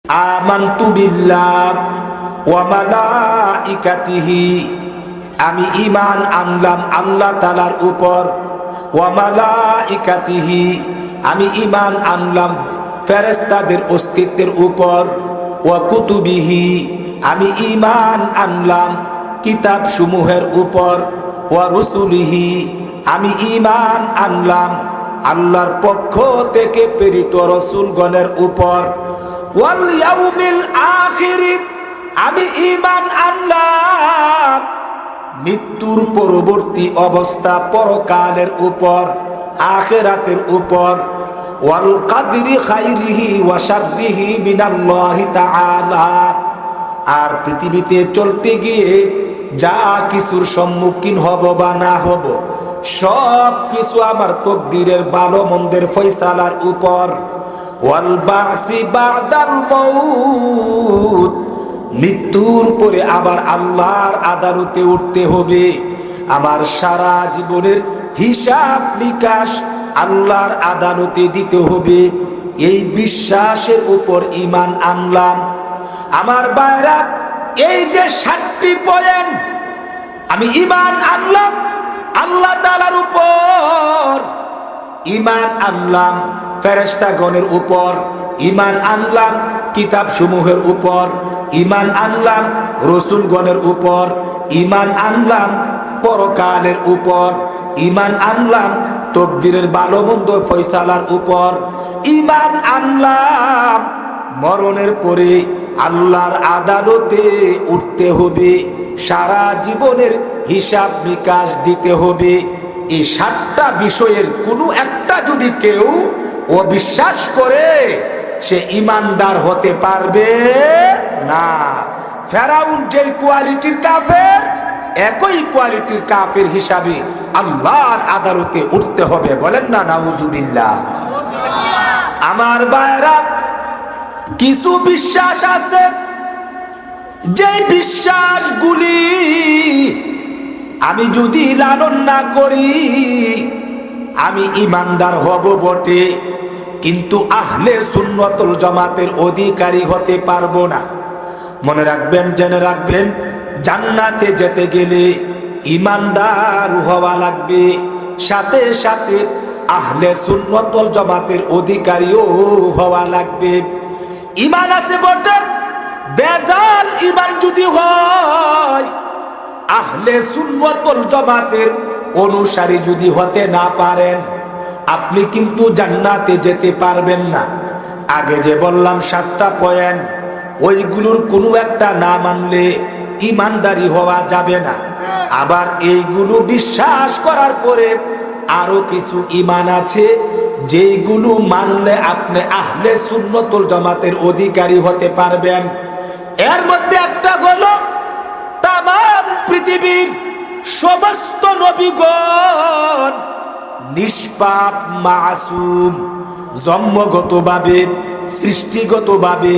আমানতু বিল্লাহ ওয়া মালাইকাতিহি, আমি ঈমান আনলাম আল্লাহ তাআলার উপর। ওয়া মালাইকাতিহি, আমি ঈমান আনলাম ফেরেশতাদের অস্তিত্বের উপর। ওয়া কুতুবিহি, আমি ঈমান আনলাম কিতাব সমূহের উপর। ওয়া রুসুলিহি, আমি ঈমান আনলাম আল্লাহর পক্ষ থেকে প্রেরিত রাসূলগণের উপর। ওয়াল ইয়াউমিল আখির, আমি ঈমান আনলাম মৃত্যুর পরবর্তী অবস্থা পরকালের উপর, আখিরাতের উপর। ওয়াল কাদরি খাইরিহি ওয়া শাররিহি মিনাল্লাহি তাআলা, আর পৃথিবীতে চলতে গিয়ে যা কিছুর সম্মুখীন হব বা না হব, সব কিছু আমার তকদিরের ভালো মন্দের ফয়সালার উপর। ওয়াল বাসি বাদাল মাউত, মৃত্যুর পরে আবার আল্লাহর আদালতে উঠতে হবে। আমার সারা জীবনের হিসাব নিকাশ আল্লাহর আদালতে দিতে হবে। এই বিশ্বাসের উপর ঈমান আনলাম। আমার ভাইরা, এই যে 7টি পয়েন্ট আমি ঈমান আনলাম আল্লাহ তাআলার উপর, ঈমান আনলাম ফেরেশতাগণের উপর, ঈমান আনলাম কিতাব সমূহের উপর, ঈমান আনলাম রাসূলগণের উপর, ঈমান আনলাম পরকালের উপর, ঈমান আনলাম তকদিরের ভালো মন্দ ফয়সালার উপর, ঈমান আনলাম মরণের পরে আল্লাহর আদালতে উঠতে হবে, সারা জীবনের হিসাব নিকাশ দিতে হবে। এই 7টা বিষয়ের কোনো একটা যদি কেউ অবিশ্বাস করে, সে ঈমানদার হতে পারবে না। ফেরাউন যে কোয়ালিটির কাফের, একই কোয়ালিটির কাফের হিসাবে আল্লাহর আদালতে উঠতে হবে। বলেন না নাউজুবিল্লাহ। আমার ভাইরা, কিছু বিশ্বাস আছে যে বিশ্বাসগুলি আমি যদি লালন না করি আমি ঈমানদার হব বটে, কিন্তু আহলে সুন্নাতুল জামাতের অধিকারী হতে পারবো না। মনে রাখবেন, জেনে রাখবেন, জান্নাতে যেতে গেলে ঈমানদার হওয়া লাগবে, সাথে সাথে আহলে সুন্নাতুল জামাতের অধিকারীও হওয়া লাগবে। ঈমান আছে বটে, বেজাল ঈমান যদি হয়, আহলে সুন্নাতুল জামাতের অনুসারী যদি হতে না পারেন, আপনি কিন্তু জান্নাতে যেতে পারবেন না। আগে যে বললাম 7টা পয়েন্ট, ওইগুলোর কোনো একটা না মানলে ঈমানদারি হওয়া যাবে না। আবার এইগুলো বিশ্বাস করার পরে আরো কিছু ঈমান আছে যেইগুলো মানলে আপনি আহলে সুন্নাতুল জামাতের অধিকারী হতে পারবেন। এর মধ্যে একটা হলো তামাম পৃথিবীর সমস্ত নবীগণ নিষ্পাপ, মাসুম, জন্মগতভাবে, সৃষ্টিগতভাবে,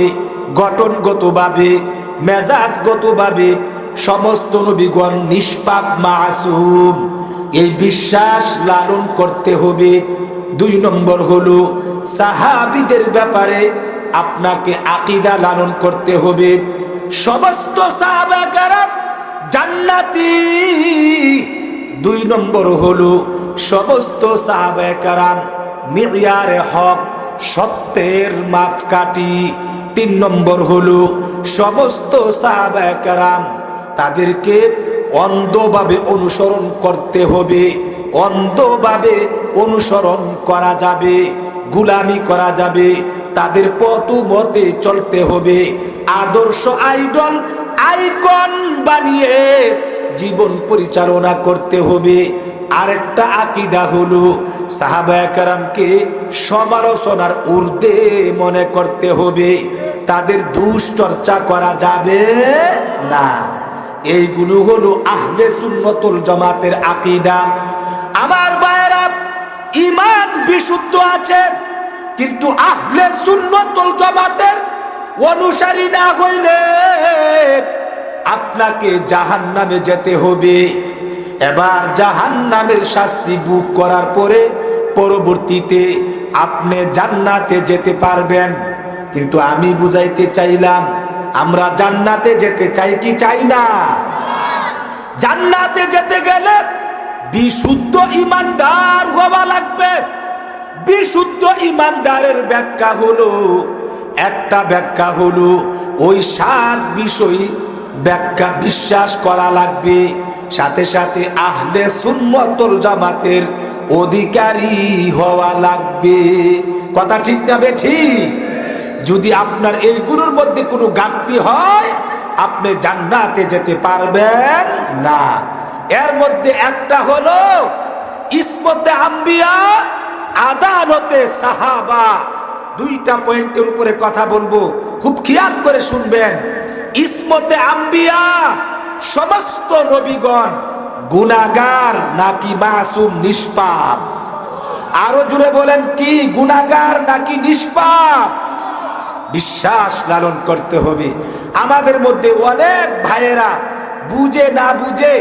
গঠনগতভাবে, মেজাজগতভাবে সমস্ত নবীগণ নিষ্পাপ, মাসুম। এই বিশ্বাস লালন করতে হবে। 2 নম্বর হলো সাহাবীদের ব্যাপারে আপনাকে আকীদা লালন করতে হবে। সমস্ত সাহাবা কেরাম জান্নাতি। 2 নম্বর হলো সমস্ত সাহাবা কেরাম মিয়ারে হক, সত্যের মাপকাঠি। 3 নম্বর হলো সমস্ত সাহাবা কেরাম তাদেরকে অন্ধভাবে অনুসরণ করতে হবে। অন্ধভাবে অনুসরণ করা যাবে, গোলামি করা যাবে, তাদের পথ মতে চলতে হবে। আদর্শ আইডল, আইকন বানিয়ে জীবন পরিচালনা করতে হবে। আরেকটা আকীদা হলো সাহাবায়ে কেরামকে সমালোচনার ঊর্ধ্বে মনে করতে হবে, তাদের দুশ্চর্চা করা যাবে না। এইগুলো হলো আহলে সুন্নাতুল জামাতের আকীদা। আমার ভাইরা, ঈমান বিশুদ্ধ আছে, কিন্তু আহলে সুন্নাতুল জামাতের অনুসারী না হইলে আপনাকে জাহান্নামে যেতে হবে। এবার জাহান্নামের শাস্তি ভোগ করার পরে পরবর্তীতে আপনি জান্নাতে যেতে পারবেন। কিন্তু আমি বুঝাইতে চাইলাম আমরা জান্নাতে যেতে চাই কি চাই না? জান্নাতে যেতে গেলে বিশুদ্ধ ঈমানদার হওয়া লাগবে। বিশুদ্ধ ঈমানদারের ব্যাখ্যা হলো, একটা ব্যাখ্যা হলো ওই 7 বিষয় ব্যাখ্যা বিশ্বাস করা লাগবে, সাথে সাথে আহলে সুন্নাত ওয়াল জামাতের অধিকারী হওয়া লাগবে। কথা ঠিক না বেঠিক? যদি আপনার এইগুলোর মধ্যে কোনো ঘাটতি হয় আপনি জান্নাতে যেতে পারবেন না। এর মধ্যে একটা হলো ইসমতে আম্বিয়া, আদালতে সাহাবা। 2টা পয়েন্টের উপরে কথা বলবো, খুব খেয়াল করে শুনবেন। ইসমতে আম্বিয়া, সমস্ত নবীগণ গুনাহগার নাকি মাসুম নিষ্পাপ? আরো জুড়ে বলেন, কি গুনাহগার নাকি নিষ্পাপ? বিশ্বাস লালন করতে হবে। আমাদের মধ্যে অনেক ভাইয়েরা বুঝে না বুঝে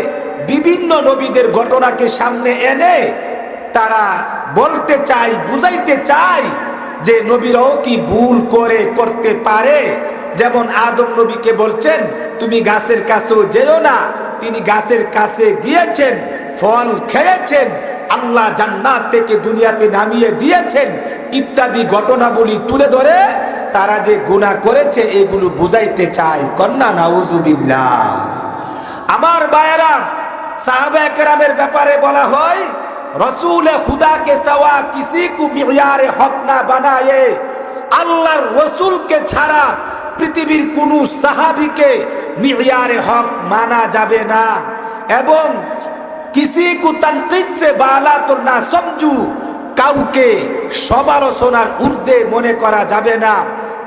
বিভিন্ন নবীদের ঘটনাকে সামনে এনে তারা বলতে চায়, বুঝাইতে চায় যে নবীরাও কি ভুল করে করতে পারে। যেমন আদম নবীকে বলছেন তুমি গাছের কাছেও যেও না, তিনি গাছের কাছে গিয়েছেন, ফল খেয়েছেন, আল্লাহ জান্নাত থেকে দুনিয়াতে নামিয়ে দিয়েছেন ইত্যাদি ঘটনাবলী তুলে ধরে তারা যে গুনাহ করেছে এগুলো বুঝাইতে চায়। কন্যা নাউজুবিল্লাহ। আমার ভাইয়েরা, সাহাবায়ে কেরামের ব্যাপারে বলা হয় রসুল খুদা কে সওয়া কিসি কো মিয়ারে হক না বানায়ে। আল্লাহর রসুলকে ছাড়া পৃথিবীর কোন সাহাবীকে মিয়ারে হক মানা যাবে না, এবং কিসি কো তানকিদ সে বালা তো না সমঝু, কাউকে সমালোচনার ঊর্ধ্বে মনে করা যাবে না।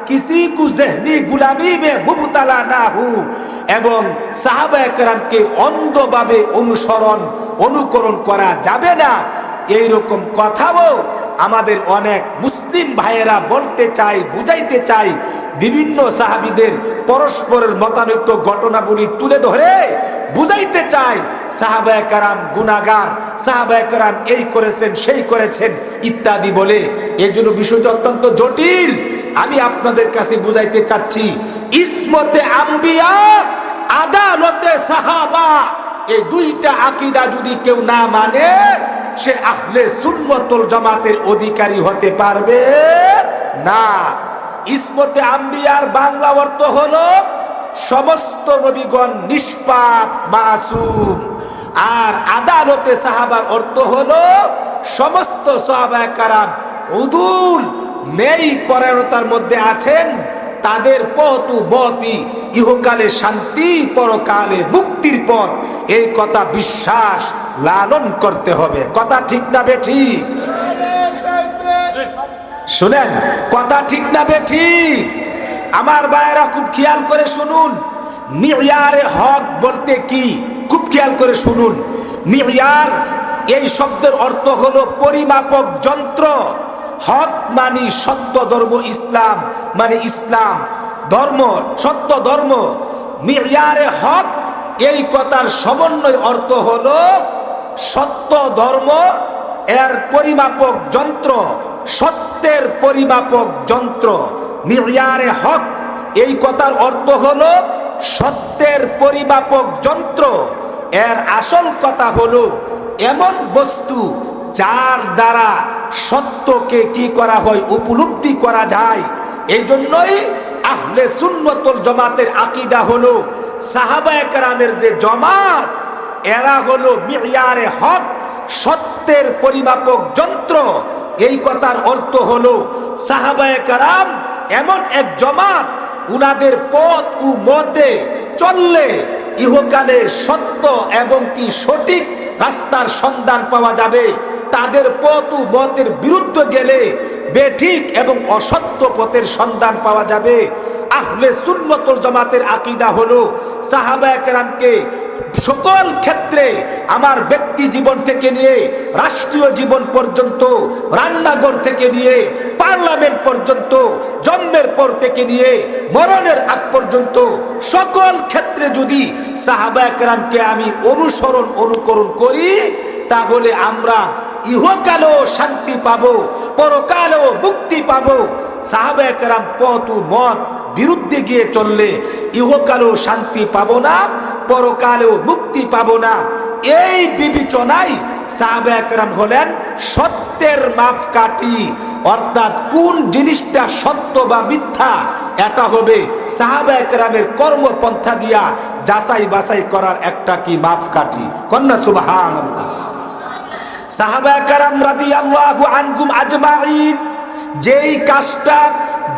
কিসি কো জহনি গুলামি মে মুবতালা না হু, এবং সাহাবায়ে কেরামকে অন্ধভাবে অনুকরণ করা যাবে না। এইরকম কথাও আমাদের অনেক মুসলিম ভাইয়েরা বলতে চায়, বুঝাইতে চায়, বিভিন্ন সাহাবীদের পরস্পরের মতানৈক্য ঘটনাবলী তুলে ধরে বুঝাইতে চায় সাহাবায়ে কেরাম গুনাহগার, সাহাবায়ে কেরাম এই করেছেন সেই করেছেন ইত্যাদি বলে। এই জন্য বিষয়টা অত্যন্ত জটিল। আমি আপনাদের কাছে বুঝাইতে চাচ্ছি ইসমতে আম্বিয়া, আদালতে সাহাবা, এই 2টা আকীদা যদি কেউ না মানে সে আহলে সুন্নাত ওয়াল জামাতের অধিকারী হতে পারবে না। ইসমতে আম্বিয়ার বাংলা অর্থ হলো সমস্ত নবীগণ নিষ্পাপ মাসুম, আর আদালতে সাহাবার অর্থ হলো সমস্ত সাহাবায়ে কেরাম উদুল, নেই পরায়ণতার মধ্যে আছেন, তাদের পথ মতি ইহকালে শান্তি, পরকালে মুক্তির পথ। এই কথা বিশ্বাস লালন করতে হবে। কথা ঠিক না বেঠিক? শুনেন, কথা ঠিক না বেঠিক? আমার ভাইয়েরা খুব খেয়াল করে শুনুন, মিয়ারে হক বলতে কি খুব খেয়াল করে শুনুন। মিয়ার এই শব্দের অর্থ হলো পরিমাপক যন্ত্র। হক মানে সত্য ধর্ম, ইসলাম মানে ইসলাম ধর্ম, সত্য ধর্ম। মিয়ারে হক এই কথার সমন্বয় অর্থ হলো সত্য ধর্ম এর পরিমাপক যন্ত্র, সত্যের পরিমাপক যন্ত্র। মিয়ারে হক এই কথার অর্থ হলো সত্যের পরিমাপক যন্ত্র। এর আসল কথা হলো এমন বস্তু যার দ্বারা সত্যকে কি করা হয়, উপলব্ধি করা যায়। এই জন্যই আহলে সুন্নাত ওয়াল জামাতের আকীদা হলো সাহাবায়ে কেরামের যে জমাত, এরা হলো মিয়ারে হক, সত্যের পরিমাপক যন্ত্র। এই কথার অর্থ হলো সাহাবায়ে কেরাম এমন এক জমাত, উনাদের পথ ও মতে চললে ইহকালে সত্য এবং কি সঠিক রাস্তার সন্ধান পাওয়া যাবে, তাদের পথ ও মতের বিরুদ্ধে গেলে বেঠিক এবং অসত্য পথের সন্ধান পাওয়া যাবে। আহলে সুন্নাত ওয়াল জামাতের আকীদা হলো সাহাবায়ে কেরামকে সকল ক্ষেত্রে, আমার ব্যক্তি জীবন থেকে নিয়ে রাষ্ট্রীয় জীবন পর্যন্ত, রান্নাঘর থেকে নিয়ে পার্লামেন্ট পর্যন্ত, জন্মের পর থেকে নিয়ে মরণের আগ পর্যন্ত সকল ক্ষেত্রে যদি সাহাবায়ে কেরামকে আমি অনুকরণ করি, তাহলে আমরা ইহকালেও শান্তি পাবো, পরকালেও মুক্তি পাবো। সাহাবায়ে কেরাম পথ ও মত বিরুদ্ধে গিয়ে চললে ইহকালেও শান্তি পাবো না, পরকালেও মুক্তি পাবো না। এই বিবেচনায় সাহাবায়ে কেরাম হলেন সত্যের মাপকাঠি। অর্থাৎ কোন জিনিসটা সত্য বা মিথ্যা এটা হবে সাহাবায়ে কেরামের কর্মপন্থা দিয়া যাচাই বাছাই করার একটা কি মাপকাঠি। কন্যা সুবহানাল্লাহ। সাহাবায়ে কেরাম রাদিয়াল্লাহু আনহুম আজমাইন যেই কাজটা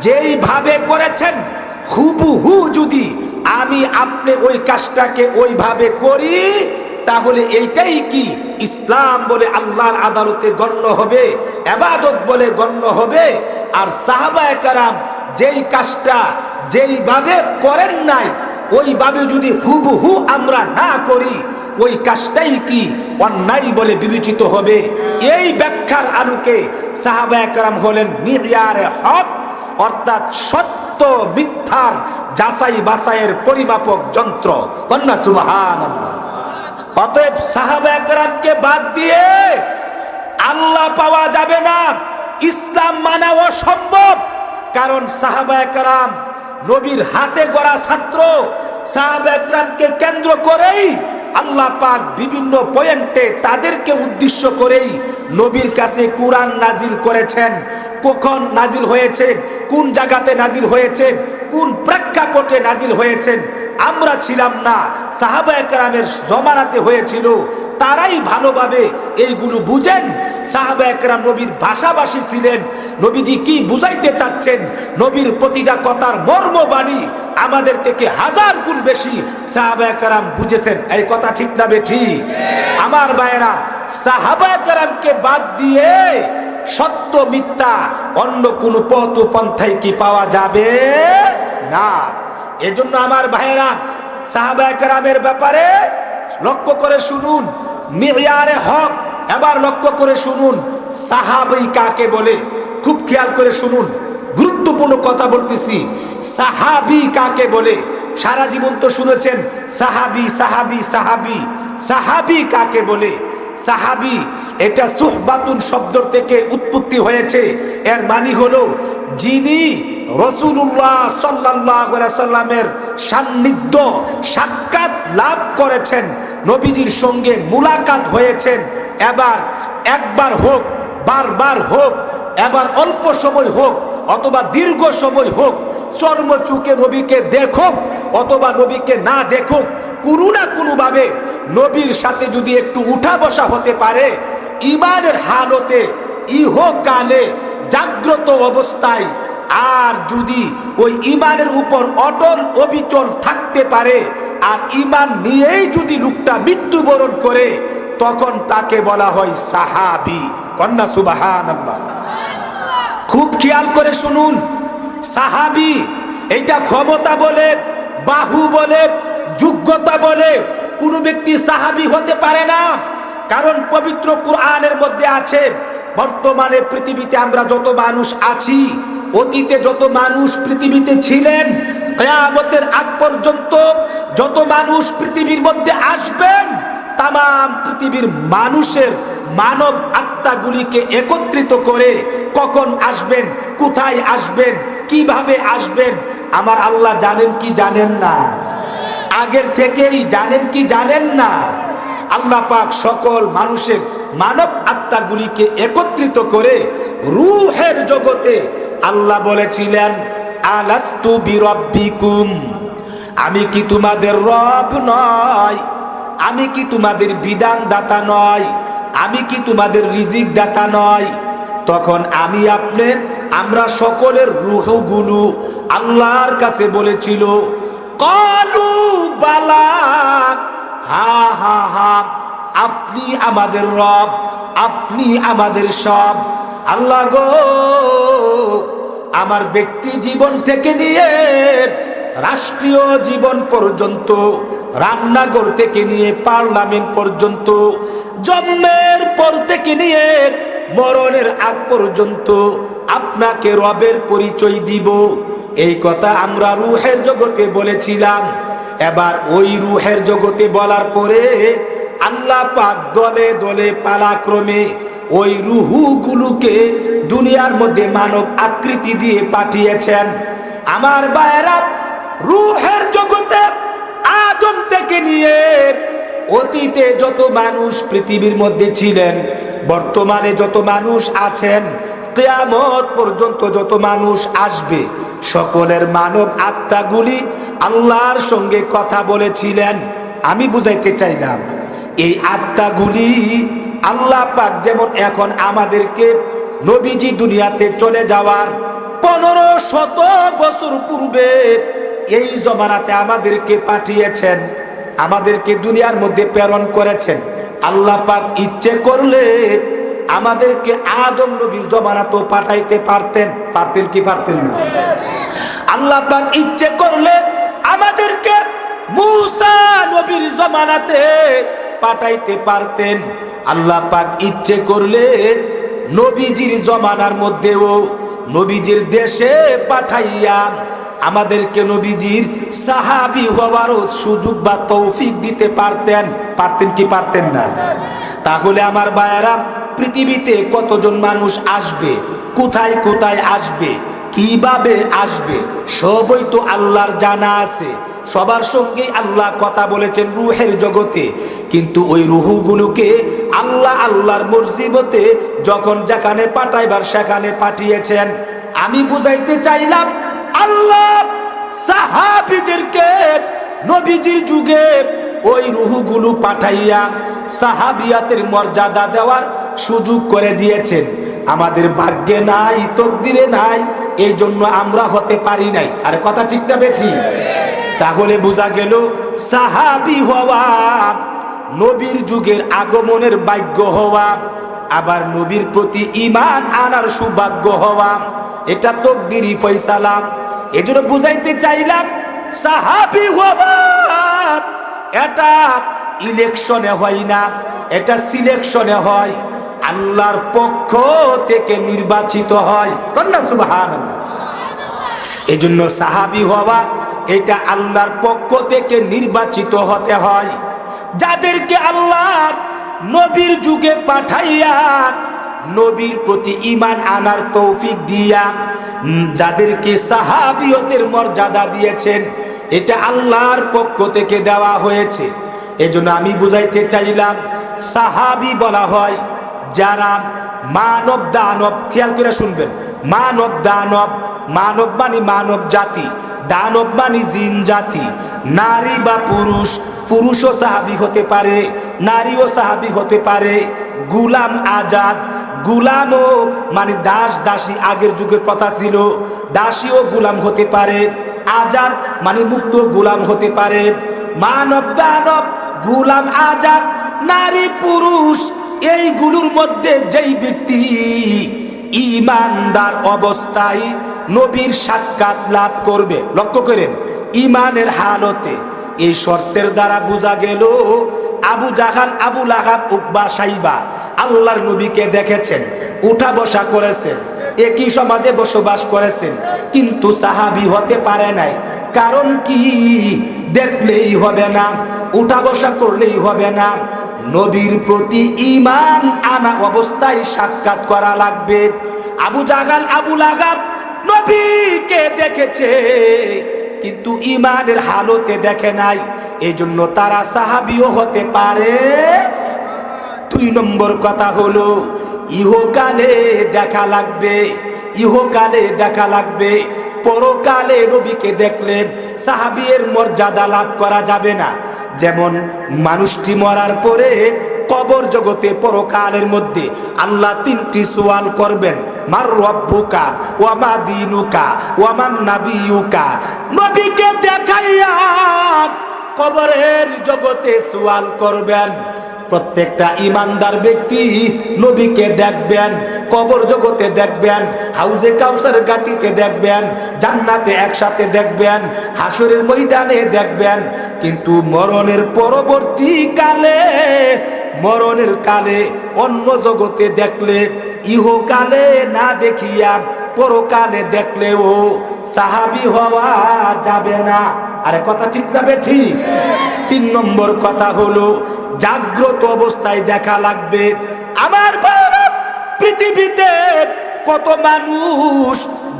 যেইভাবে করেছেন, হুবহু যদি আমি আপনি ওই কাজটাকে ওইভাবে করি, তাহলে এইটাই কি ইসলাম বলে আল্লাহর আদালতে গণ্য হবে, ইবাদত বলে গণ্য হবে। আর সাহাবায়ে কেরাম যেই কাজটা যেইভাবে করেন নাই, ওইভাবে যদি হুবহু আমরা না করি, ওই কাজটাই কি অন্যায় বলে বিবেচিত হবে। এই ব্যাখ্যার আলোকে সাহাবায়ে কেরাম হলেন মিয়ারে হক, অর্থাৎ সত্য মিথ্যার যাচাই বাছাইয়ের পরিমাপক যন্ত্র। কন্যা সুবহানাল্লাহ। অতএব সাহাবায়ে কেরামকে বাদ দিয়ে আল্লাহ পাওয়া যাবে না, ইসলাম মানা অসম্ভব। কারণ সাহাবায়ে কেরাম নবীর হাতে গড়া ছাত্র। সাহাবায়ে কেরামকে কেন্দ্র করেই আল্লাহ পাক বিভিন্ন পয়েন্টে তাদেরকে উদ্দেশ্য করেই নবীর কাছে কুরআন নাজিল করেছেন। কখন নাজিল হয়েছে, কোন জায়গাতে নাজিল হয়েছে, কোন প্রেক্ষাপটে নাজিল হয়েছেন আমরা ছিলাম না, সাহাবায়ে কেরামের জমানাতে হয়েছিল। তারাই ভালোভাবে এইগুলো বুঝেন। সাহাবায়ে কেরাম নবীর ভাষাভাষী ছিলেন। নবীজি কি বুঝাইতে চাচ্ছেন, নবীর প্রতিটা কথার মর্মবাণী আমাদের থেকে হাজার গুণ বেশি সাহাবায়ে কেরাম বুঝেছেন। এই কথা ঠিক না বেঠিক? আমার ভাইয়েরা, সাহাবায়ে কেরামকে বাদ দিয়ে সত্য মিথ্যা অন্য কোন পথ ও পন্থায় কি পাওয়া যাবে না। এজন্য আমার ভাইয়েরা, সাহাবায়ে কেরামের ব্যাপারে লক্ষ্য করে শুনুন, মিয়ারে হক। এবার লক্ষ্য করে শুনুন, সাহাবী কাকে বলে, খুব খেয়াল করে শুনুন, গুরুত্বপূর্ণ কথা বলতেছি। সাহাবী কাকে বলে? সারা জীবন তো শুনেছেন সাহাবী সাহাবী সাহাবী। সাহাবী কাকে বলে? সাহাবী এটা সুহবাতুন শব্দ থেকে উৎপত্তি হয়েছে। এর মানে হলো যিনি রাসূলুল্লাহ সাল্লাল্লাহু আলাইহি সাল্লামের সান্নিধ্য সাক্ষাৎ লাভ করেছেন, নবীজির সঙ্গে মুলাকাত হয়েছেন। এবার একবার হোক, বারবার হোক, এবার অল্প সময় হোক অথবা দীর্ঘ সময় হোক, চর্মচুকে নবীকে দেখুক অথবা নবীকে না দেখুক, কোনো না কোনোভাবে নবীর সাথে যদি একটু উঠা বসা হতে পারে, ইমানের হালতে ইহকালে জাগ্রত অবস্থায়, আর যদি ওই ইমানের উপর অটল অবিচল থাকতে পারে, আর ইমান নিয়েই যদি লোকটা মৃত্যুবরণ করে, তখন তাকে বলা হয় সাহাবী। কন্যা সুবহানাল্লাহ। খুব খেয়াল করে শুনুন, সাহাবী এটা ক্ষমতা বলে, বাহু বলে, যোগ্যতা বলে কোনো ব্যক্তি সাহাবী হতে পারে না। কারণ পবিত্র কোরআনের মধ্যে আছে, বর্তমানে পৃথিবীতে আমরা যত মানুষ আছি, অতীতে যত মানুষ পৃথিবীতে ছিলেন, কিয়ামতের আগ পর্যন্ত যত মানুষ পৃথিবীর মধ্যে আসবেন, তাম পৃথিবীর মানুষের মানব আত্মাগুলিকে একত্রিত করে কখন আসবেন, কোথায় আসবেন, কিভাবে আসবেন, আমার আল্লাহ জানেন কি জানেন না? আগের থেকেই জানেন কি জানেন না? আল্লাহ পাক সকল মানুষের মানব আত্মাগুলিকে একত্রিত করে রূহের জগতে আল্লাহ বলেছিলেন, আলাস্তু বিরব্বিকুম, আমি কি তোমাদের রব নয়? আমি কি তোমাদের বিধান দাতা নয়? আমি কি তোমাদের রিজিক দাতা নয়? তখন আমি আপনি আমরা সকলের রূহগুলো আল্লাহর কাছে বলেছিল, কালু বালা, হা হা হা, আপনি আমাদের রব, আপনি আমাদের সব। আল্লাহ গো, আমার ব্যক্তি জীবন থেকে নিয়ে রাষ্ট্রীয় জীবন পর্যন্ত, রান্নাঘর থেকে নিয়ে পার্লামেন্ট পর্যন্ত, জন্মের পর থেকে নিয়ে মরণের আগ পর্যন্ত আপনাকে রবের পরিচয় দিব। এই কথা আমরা রূহের জগতে বলেছিলাম। এবার ওই রূহের জগতে বলার পরে আল্লাহ পাক দলে দলে পালাক্রমে ওই রূহগুলোকে দুনিয়ার মধ্যে মানব আকৃতি দিয়ে পাঠিয়েছেন। আমার ভাইয়েরা, রূহের জগতে আদম থেকে নিয়ে অতীতে যত মানুষ পৃথিবীর মধ্যে ছিলেন, বর্তমানে যত মানুষ আছেন, কিয়ামত পর্যন্ত যত মানুষ আসবে, সকলের মানব আত্মাগুলি আল্লাহর সঙ্গে কথা বলেছিলেন। আমি বুঝাইতে চাইলাম, এই আত্মাগুলি আল্লাহ পাক যেমন এখন আমাদেরকে নবীজি দুনিয়াতে চলে যাওয়ার 1500 বছর পূর্বে এই জমানাতে আমাদেরকে পাঠিয়েছেন, আমাদেরকে দুনিয়ার মধ্যে প্রেরণ করেছেন। আল্লাহ পাক ইচ্ছে করলে আমাদেরকে আদম নবীর জমানাতেও পাঠাইতে পারতেন। পারতেন কি পারতেন না? আল্লাহ পাক ইচ্ছে করলে আমাদেরকে মূসা নবীর জমানাতে পাঠাইতে পারতেন। আল্লাহ পাক ইচ্ছে করলে নবীজির জমানার মধ্যেও নবীজির দেশে পাঠাইয়া আমাদেরকে নবীজির সাহাবী হওয়ার সুযোগ বা তৌফিক দিতে পারতেন। পারতেন কি পারতেন না? তাহলে আমার ভাইয়েরা, পৃথিবীতে কতজন মানুষ আসবে, কোথায় কোথায় আসবে, কিভাবে আসবে, সবই তো আল্লাহর জানা আছে। সবার সঙ্গেই আল্লাহ কথা বলেছেন রূহের জগতে, কিন্তু ওই রূহগুলোকে আল্লাহ আল্লাহর মর্জিবতে যখন যেখানে পাঠাইবার সেখানে পাঠিয়েছেন। আমি বুঝাইতে চাইলাম, আল্লাহ সাহাবীদেরকে নবীজির যুগে ওই রূহগুলো পাঠাইয়া সাহাবিয়াতের মর্যাদা দেওয়ার সুযোগ করে দিয়েছেন। আমাদের ভাগ্যে নাই, তকদিরে নাই, এই জন্য আমরা হতে পারি নাই। আর কথা ঠিক না বেঠি? তাহলে বোঝা গেল, সাহাবী হওয়া, নবীর যুগের আগমনের ভাগ্য হওয়া, আবার নবীর প্রতি ঈমান আনার সৌভাগ্য হওয়া, এটা তকদিরই ফয়সালা। এজন্য বুঝাইতে চাইলাম, সাহাবী হওয়া এটা ইলেকশনে হয় না, এটা সিলেকশনে হয়, আল্লাহর পক্ষ থেকে নির্বাচিত হয়। কন্যা সুবহানাল্লাহ। এজন্য সাহাবী হওয়া এটা আল্লাহর পক্ষ থেকে নির্বাচিত হতে হয়। যাদেরকে আল্লাহ নবীর যুগে পাঠাইয়া নবীর প্রতি ঈমান আনার তৌফিক দিয়া যাদেরকে সাহাবিয়তের মর্যাদা দিয়েছেন, এটা আল্লাহর পক্ষ থেকে দেওয়া হয়েছে। এজন্য আমি বুঝাইতে চাইলাম, সাহাবী বলা হয় যারা মানব দানব, খেয়াল করে শুনবেন, মানব দানব, মানব মানে মানব জাতি, দানব মানে জিন জাতি, নারী বা পুরুষ, পুরুষও সাহাবী হতে পারে, নারীও সাহাবী হতে পারে, গুলাম আজাদ, গুলামও মানে দাস দাসী, আগের যুগের কথা ছিল, দাসীও গুলাম হতে পারে, আজাদ মানে মুক্ত গুলাম হতে পারে। মানব দানব, গুলাম আজাদ, নারী পুরুষ, এইগুলোর মধ্যে যেই ব্যক্তি ঈমানদার অবস্থায় নবীর সাক্ষাৎ লাভ করবে, লক্ষ্য করেন, ঈমানের হালতে, এই শর্তের দ্বারা বোঝা গেল আবু জাহাল, আবু লাহাব, উকবা, সাইবা আল্লাহর নবীকে দেখেছেন, উঠা বসা করেছেন, একই সমাজে বসবাস করেছেন, কিন্তু সাহাবী হতে পারে নাই। কারণ কি? দেখলেই হবে না, উঠা বসা করলেই হবে না, নবীর প্রতি ঈমান আনা অবস্থায় সাক্ষাৎ করা লাগবে। আবু জাহাল, আবু লাহাব নবীকে দেখেছে, কিন্তু ঈমানের হালতে দেখে নাই, এই জন্য তারা সাহাবীও হতে পারে। 2 নম্বর কথা হলো, ইহকালে দেখা লাগবে, ইহকালে দেখা লাগবে। পরকালে নবীকে দেখলে সাহাবীর মর্যাদা লাভ করা যাবে না। যেমন মানুষটি মরার পরে কবর জগতে, পরকালের মধ্যে আল্লাহ 3টি সওয়াল করবেন, মার রব্বুকা ওয়া মা দীনুকা ওয়া মান নাবিয়ুকা। নবীকে দেখাইয়া কবরের জগতে সওয়াল করবেন। প্রত্যেকটা ঈমানদার ব্যক্তি নবীকে দেখবেন, কবর জগতে দেখবেন, হাউজে কাউসার ঘাটিতে দেখবেন, জান্নাতে একসাথে দেখবেন, হাসরের ময়দানে দেখবেন। কিন্তু মরণের পরবর্তী কালে, মরণের কালে অন্য জগতে দেখলে, ইহকালে না দেখিয়া পরকালে দেখলেও সাহাবী হওয়া যাবে না। আরে কথা ঠিক না বেঠি? 3 নম্বর কথা হলো, জাগ্রত অবস্থায় দেখা লাগবে। আমার ভাইরা, পৃথিবীতে কত মানুষ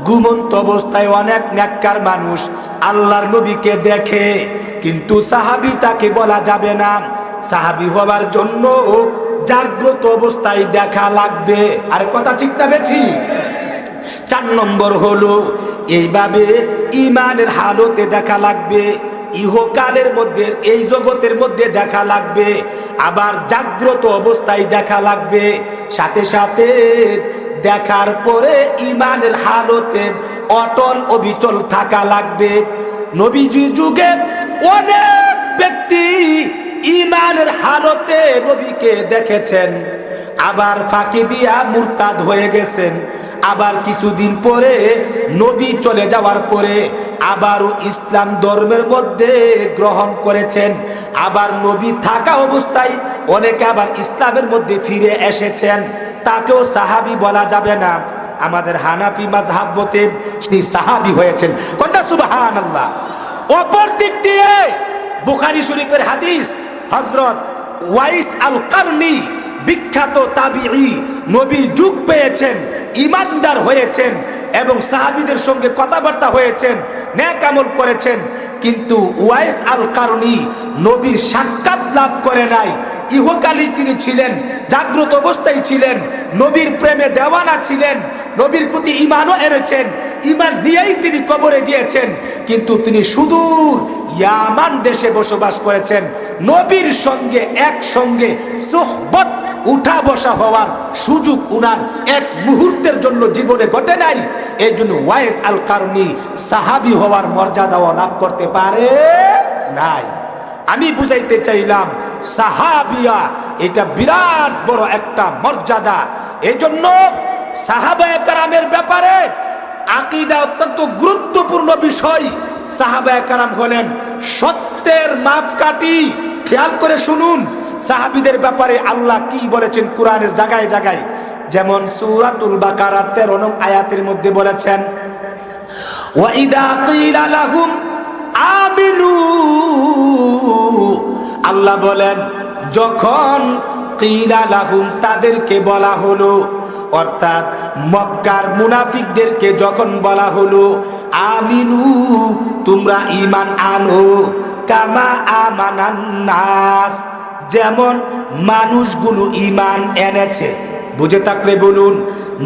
ঘুমন্ত অবস্থায়, অনেক নেককার মানুষ আল্লাহর নবীকে দেখে, কিন্তু সাহাবী তাকে বলা যাবে না। সাহাবী হবার জন্য জাগ্রত অবস্থায় দেখা লাগবে। আর কথা ঠিক না বেঠিক? 4 নম্বর হলো এইভাবে ইমানের হালতে দেখা লাগবে, ইহকালের মধ্যে, এই জগতের মধ্যে দেখা লাগবে, আবার জাগ্রত অবস্থায় দেখা লাগবে। সাথে সাথে দেখার পরে ইমানের হালতে অটল অবিচল থাকা লাগবে। নবীজি যুগে অনেক ব্যক্তি ইমানের হালতে নবীকে দেখেছেন, আবার ফাঁকি দিয়া মুরতাদ হয়ে গেছেন। আবার কিছুদিন পরে নবী চলে যাওয়ার পরে আবারও ইসলাম ধর্মের মধ্যে গ্রহণ করেছেন। আবার নবী থাকা অবস্থায় অনেকে আবার ইসলামের মধ্যে ফিরে এসেছেন, তাকেও সাহাবী বলা যাবে না। আমাদের হানাফি মাযহাব মতে তিনি সাহাবী হয়েছেন। কোনটা সুবহানাল্লাহ। অপর দিক দিয়ে বুখারী শরীফের হাদিস, হযরত ওয়াইস আল কারনি, বিখ্যাত তাবিঈ, নবীর যুগ পেয়েছেন, ইমানদার হয়েছেন এবং সাহাবীদের সঙ্গে কথাবার্তা হয়েছেন, নেক আমল করেছেন, কিন্তু ওয়াইস আল কারনি নবীর সাক্ষাৎ লাভ করে নাই। ইহকালই তিনি ছিলেন, জাগ্রত অবস্থায় ছিলেন, নবীর প্রেমে দেওয়ানা ছিলেন, নবীর প্রতি ঈমানও এনেছেন, ঈমান নিয়েই তিনি কবরে গিয়েছেন, কিন্তু তিনি সুদূর ইয়ামান দেশে বসবাস করেছেন। নবীর সঙ্গে একসঙ্গে সুহবত, উঠা বসা হওয়ার সুযোগ উনার এক মুহূর্তের জন্য জীবনে ঘটে নাই। এই জন্য ওয়াইস আল কারনি সাহাবী হওয়ার মর্যাদাও লাভ করতে পারে নাই। আমি বুঝাইতে চাইলাম সাহাবিয়া এটা বিরাট বড় একটা মর্যাদা। এই জন্য সাহাবায়ে কেরামের ব্যাপারে আকীদা অত্যন্ত গুরুত্বপূর্ণ বিষয়। সাহাবায়ে কেরাম হলেন সত্যের মাপকাঠি। খেয়াল করে শুনুন সাহাবীদের ব্যাপারে আল্লাহ কি বলেছেন কোরআনের জায়গায় জায়গায়। যেমন সূরাতুল বাকারার 13 নং আয়াতের মধ্যে বলেছেন, ওয়া ইদা কিলা লাহুম আমিনু, আল্লাহ বলেন যখন কিলা লাহুম তাদেরকে বলা হলো, অর্থাৎ মক্কার মুনাফিকদেরকে যখন বলা হলো আমিনু তোমরা ঈমান আনো, কামা আমানান নাস, যেমন মানুষগুলো ঈমান এনেছে। বুঝে থাকলে বলুন,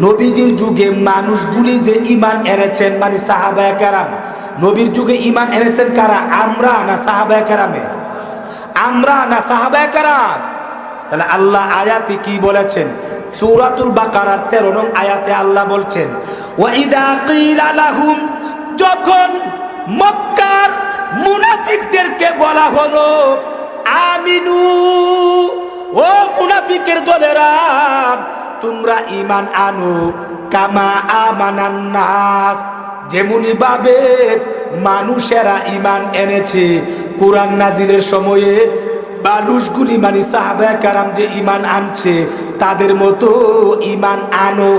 নবীজির যুগে মানুষগুলি যে ঈমান এনেছেন মানে সাহাবায়ে কেরাম। নবীর যুগে ঈমান এনেছেন কারা? আমরা না সাহাবায়ে কেরামে? আমরা না সাহাবায়ে কেরাম? তাহলে আল্লাহ আয়াতে কি বলেছেন? সূরাতুল বাকারার 13 নং আয়াতে আল্লাহ বলছেন, ওয়া ইদা কিলা লাহুম, যখন মক্কার মুনাফিকদেরকে বলা হলো আমিনু, ও মুনাফিকের দলেরা তোমরা ঈমান আনো, কামা আমানান নাস, যেমনি ভাবে মানুষেরা ঈমান এনেছে। কোরআন নাজিলের সময়ে মানুষগুলি মানে সাহাবায়ে কেরাম যে ঈমান আনছে তাদের মতো ঈমান আনো।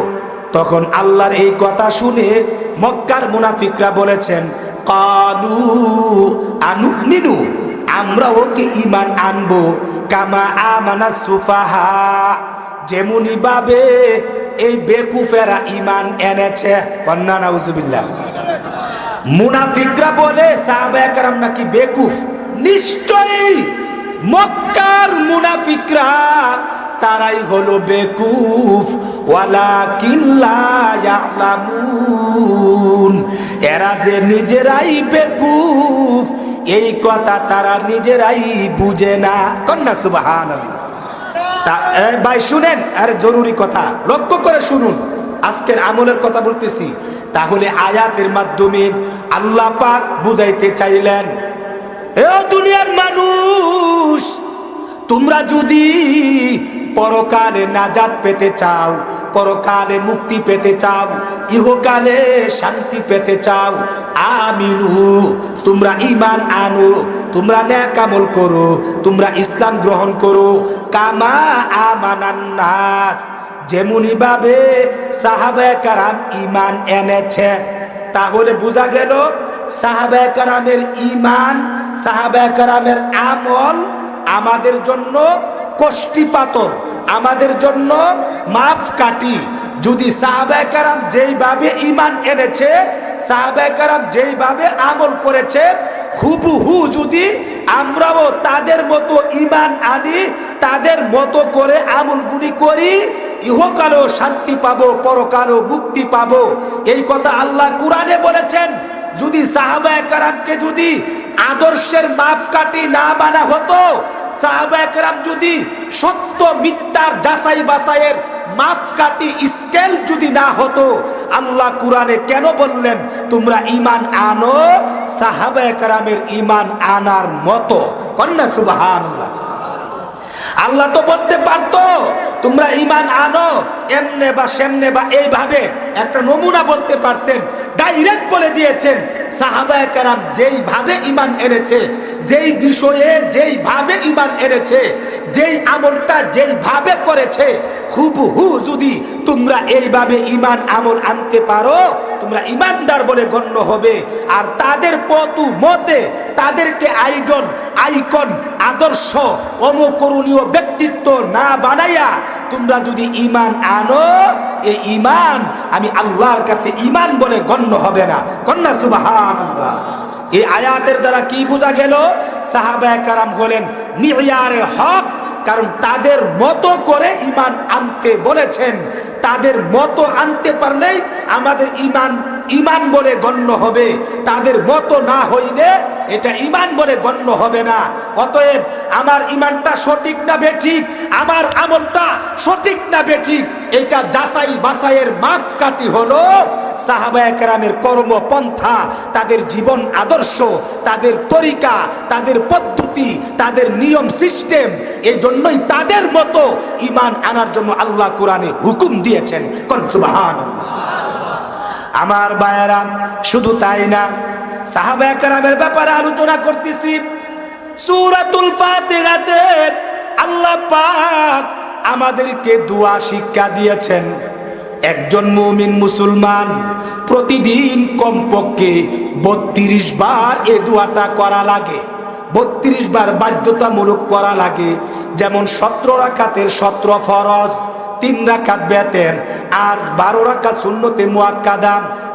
তখন আল্লাহর এই কথা শুনে মক্কার মুনাফিকরা বলেছেন, কালু আনুমিনু, আমরাও কি ঈমান আনবো, কামা আমানাস সুফাহা, যেমনি ভাবে এই বেকুফেরা ঈমান এনেছে। কন্না নাউজুবিল্লাহ। মুনাফিকরা বলে সাহাবায়ে কেরাম নাকি বেকুফ। নিশ্চয়ই মক্কার মুনাফিকরা তারাই হলো বেকুফ, ওয়ালাকিন লা ইয়ালামুন, এরা যে নিজেরাই বেকুফ এই কথা তারা নিজেরাই বুঝে না। কন্যা সুবহানাল্লাহ। ভাই শুনেন, আরে জরুরি কথা লক্ষ্য করে শুনুন, আজকের আমলের কথা বলতেছি। তাহলে আয়াতের মাধ্যমে আল্লাহ পাক বুঝাইতে চাইলেন, এ দুনিয়ার মানুষ, তোমরা যদি পরকালে নাজাত পেতে চাও, পরকালে মুক্তি পেতে চাও, ইহকালে শান্তি পেতে চাও, আমিনু তোমরা ঈমান আনো, তোমরা নেক আমল করো, তোমরা ইসলাম গ্রহণ করো, কামা আমানান নাস, যেমনি ভাবে সাহাবায়ে কেরাম ঈমান এনেছে। তাহলে বোঝা গেল সাহাবায়ে কেরামের ঈমান, সাহাবায়ে কেরামের আমল আমাদের জন্য কষ্টি পাথর, আমাদের জন্য মাপকাঠি। যদি সাহাবায়ে কেরাম যেইভাবে ঈমান এনেছে, সাহাবায়ে কেরাম যেইভাবে আমল করেছে, হুবহু যদি আমরাও তাদের মতো ঈমান আনি, তাদের মতো করে আমলগুলি করি, ইহকালেও শান্তি পাবো, পরকালেও মুক্তি পাবো। এই কথা আল্লাহ কুরআনে বলেছেন। যদি সাহাবায়ে কেরামকে যদি আদর্শের মাপকাঠি না বানা হতো, সাহাবায়ে কেরাম যদি সত্য মিথ্যার যাচাই বাছাইয়ের মাপকাঠি স্কেল যদি না হতো, আল্লাহ কুরআনে কেন বললেন তোমরা ঈমান আনো সাহাবায়ে কেরামের ঈমান আনার মতো? কন্যা সুবহানাল্লাহ। আল্লাহ তো বলতে পারতো তোমরা ঈমান আনো এমনে বা সেমনে বা এইভাবে, একটা নমুনা বলতে পারতেন। ডাইরেক্ট বলে দিয়েছেন সাহাবায়ে কেরাম যেইভাবে ঈমান এনেছে, যেই বিষয়ে যেইভাবে ঈমান এনেছে, যেই আমলটা যেইভাবে করেছে, হুবহু যদি তোমরা এইভাবে ঈমান আমল আনতে পারো, তোমরা ঈমানদার বলে গণ্য হবে। আর তাদের পথু মতে তাদেরকে আইডল, আইকন, আদর্শ, অনুকরণীয় ব্যক্তিত্ব না বানাইয়া তোমরা যদি ঈমান আনো, এই ঈমান আমি আল্লাহর কাছে ঈমান বলে গণ্য হবে না। কন্যা সুবহানাল্লাহ। এই আয়াতের দ্বারা কি বোঝা গেল? সাহাবায়ে কেরাম হলেন মিয়ারে হক, কারণ তাদের মতো করে ঈমান আনতে বলেছেন। তাদের মতো আনতে পারলেই আমাদের ঈমান ঈমান বলে গণ্য হবে। তাদের মতো না হইলে এটা ঈমান বলে গণ্য হবে না। অতএব আমার ঈমানটা সঠিক না বেঠিক, আমার আমলটা সঠিক না বেঠিক, এটা যাচাই বাছাইয়ের মাপকাঠি হলো সাহাবায়ে কেরামের কর্মপন্থা, তাদের জীবন আদর্শ, তাদের তরিকা, তাদের পদ্ধতি, তাদের নিয়ম সিস্টেম। এই জন্যই তাদের মতো ঈমান আনার জন্য আল্লাহ কোরআনে হুকুম দিয়েছেন। কোন সুবহানাল্লাহ। আমার ভাইয়েরা, শুধু তাই না, সাহাবায়ে কেরামের ব্যাপারে আলোচনা করতেছি। সূরাতুল ফাতিহাতে আল্লাহ পাক আমাদেরকে দোয়া শিক্ষা দিয়েছেন। একজন মুমিন মুসলমান প্রতিদিন কমপক্ষে 32 বার এই দোয়াটা করা লাগে। 32 বার বাধ্যতামূলক করা লাগে। যেমন 17 রাকাতের 17 ফরজ, 3 রাকাত বেতের, আর 12 রাকাত সুন্নতে মুআক্কাদা,